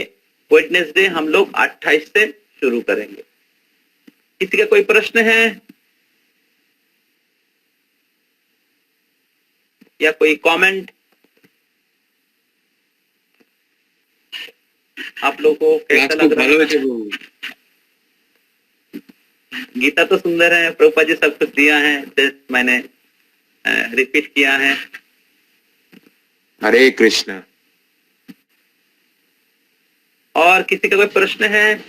वेडनेसडे हम लोग 28 से शुरू करेंगे। किसी का कोई प्रश्न है या कोई कमेंट? आप लोगों को कैसा लग रहा है? गीता तो सुंदर है, प्रभुपाद जी सब कुछ दिया है, जस्ट मैंने रिपीट किया है। हरे कृष्ण। और किसी का कोई प्रश्न है?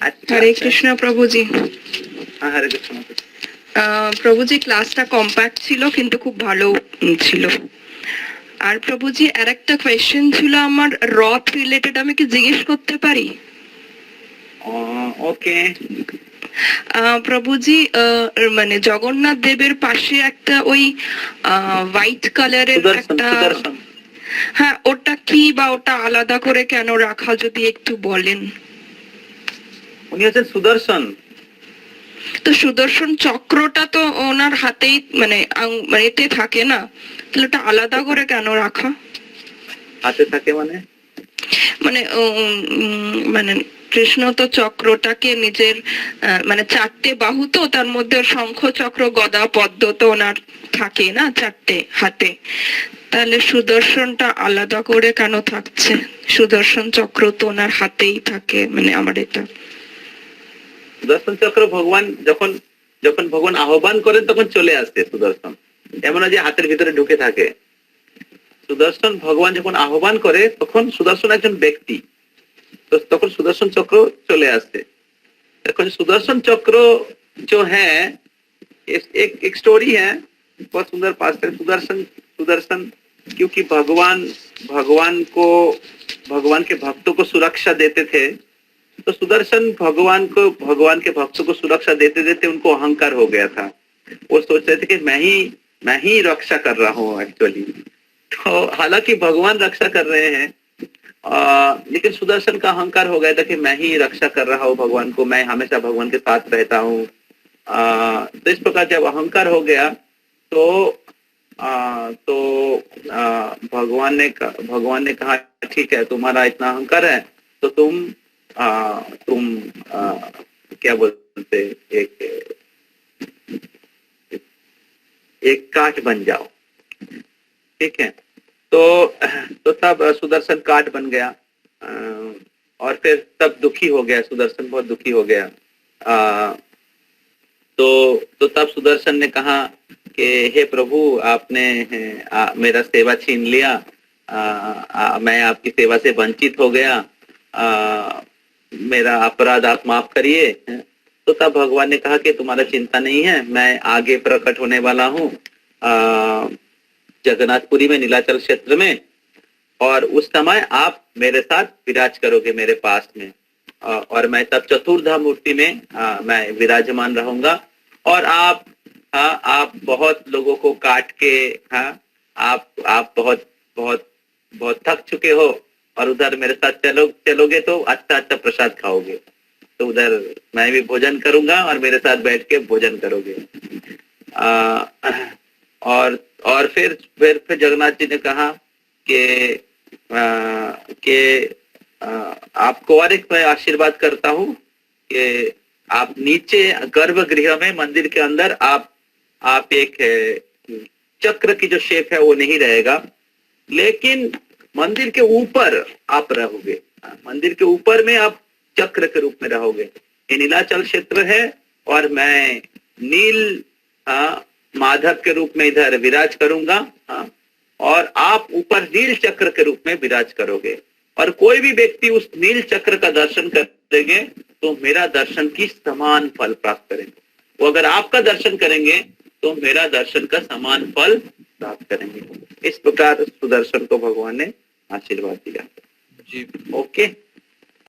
हरे कृष्ण प्रभु जी। हाँ, हरे कृष्ण। প্রভুজি ক্লাসটা কম্প্যাক্ট ছিল কিন্তু খুব ভালো ছিল। আর প্রভুজি আরেকটা কোয়েশ্চেন ছিল আমার রথ রিলেটেড, আমি কি জিজ্ঞেস করতে পারি? ওকে। প্রভুজি মানে জগন্নাথ দেবের পাশে একটা ওই হোয়াইট কালারের सुदर्शन একটা, सुदर्शन হ্যাঁ ওটা কি বা ওটা আলাদা করে কেন রাখা যদি একটু বলেন। উনি হচ্ছেন সুদর্শন। তো সুদর্শন চক্রটা তো ওনার হাতেই মানে মানে এতে থাকে না, তাহলে ওটা আলাদা করে কেন রাখা? হাতে থাকে মানে মানে মানে কৃষ্ণ তো চক্রটাকে নিজের মানে চারটে বাহু, তো তার মধ্যে শঙ্খ চক্র গদা পদ্ম তো ওনার থাকে না চারটে হাতে, তাহলে সুদর্শনটা আলাদা করে কেন থাকছে? সুদর্শন চক্র তো ওনার হাতেই থাকে, মানে আমার এটা। সুদর্শন চক্র ভগবান যখন যখন ভগবান আহ্বান করেন তখন চলে আসে সুদর্শন, এমন না যে হাতের ভিতরে ঢুকে থাকে। সুদর্শন ভগবান যখন আহ্বান করে তখন সুদর্শন একজন ব্যক্তি, তো তখন সুदर्शन चक्र चले आते। देखो सुदर्शन चक्र जो है एक स्टोरी है, बहुत सुंदर पास है। सुदर्शन सुदर्शन क्योंकि भगवान के भक्तों को सुरक्षा देते थे, तो सुदर्शन भगवान के भक्तों को सुरक्षा देते देते उनको अहंकार हो गया था। वो सोच रहे थे कि मैं ही रक्षा कर रहा हूँ एक्चुअली। तो हालांकि भगवान रक्षा कर रहे हैं, लेकिन सुदर्शन का अहंकार हो गया था कि मैं ही रक्षा कर रहा हूँ भगवान को, मैं हमेशा भगवान के साथ रहता हूँ। तो इस प्रकार जब अहंकार हो गया तो भगवान ने कहा ठीक है, तुम्हारा इतना अहंकार है तो तुम क्या बोलते एक काठ बन जाओ, ठीक है। तो तब सुदर्शन काठ बन गया, और फिर तब दुखी हो गया सुदर्शन, बहुत दुखी हो गया। तो तब सुदर्शन ने कहा कि हे प्रभु, आपने मेरा सेवा छीन लिया, मैं आपकी सेवा से वंचित हो गया, मेरा अपराध आप माफ करिए। तो तब भगवान ने कहा कि तुम्हारा चिंता नहीं है, मैं आगे प्रकट होने वाला हूँ जगन्नाथपुरी में, नीलाचल क्षेत्र में, और उस समय आप मेरे साथ विराज करोगे मेरे पास में, और मैं तब चतुर्धा मूर्ति में मैं विराजमान रहूंगा, और आप बहुत लोगों को काट के आप बहुत बहुत बहुत थक चुके हो, और उधर मेरे साथ चलोगे तो अच्छा प्रसाद खाओगे, तो उधर मैं भी भोजन करूंगा और मेरे साथ बैठ के भोजन करोगे। और फिर जगन्नाथ जी ने कहा कि आपको और एक मैं आशीर्वाद करता हूँ कि आप नीचे गर्भगृह में मंदिर के अंदर आप एक चक्र की जो शेप है वो नहीं रहेगा, लेकिन मंदिर के ऊपर आप रहोगे, मंदिर के ऊपर में आप चक्र के रूप में रहोगे। ये नीलाचल क्षेत्र है और मैं नील माधव के रूप में इधर विराज करूंगा, और आप ऊपर नील चक्र के रूप में विराज करोगे, और कोई भी व्यक्ति उस नील चक्र का दर्शन करेंगे तो मेरा दर्शन की समान फल प्राप्त करेंगे। वो अगर आपका दर्शन करेंगे तो मेरा दर्शन का समान फल प्राप्त करेंगे। इस प्रकार सुदर्शन को भगवान ने आशीर्वाद दिया। जी ओके।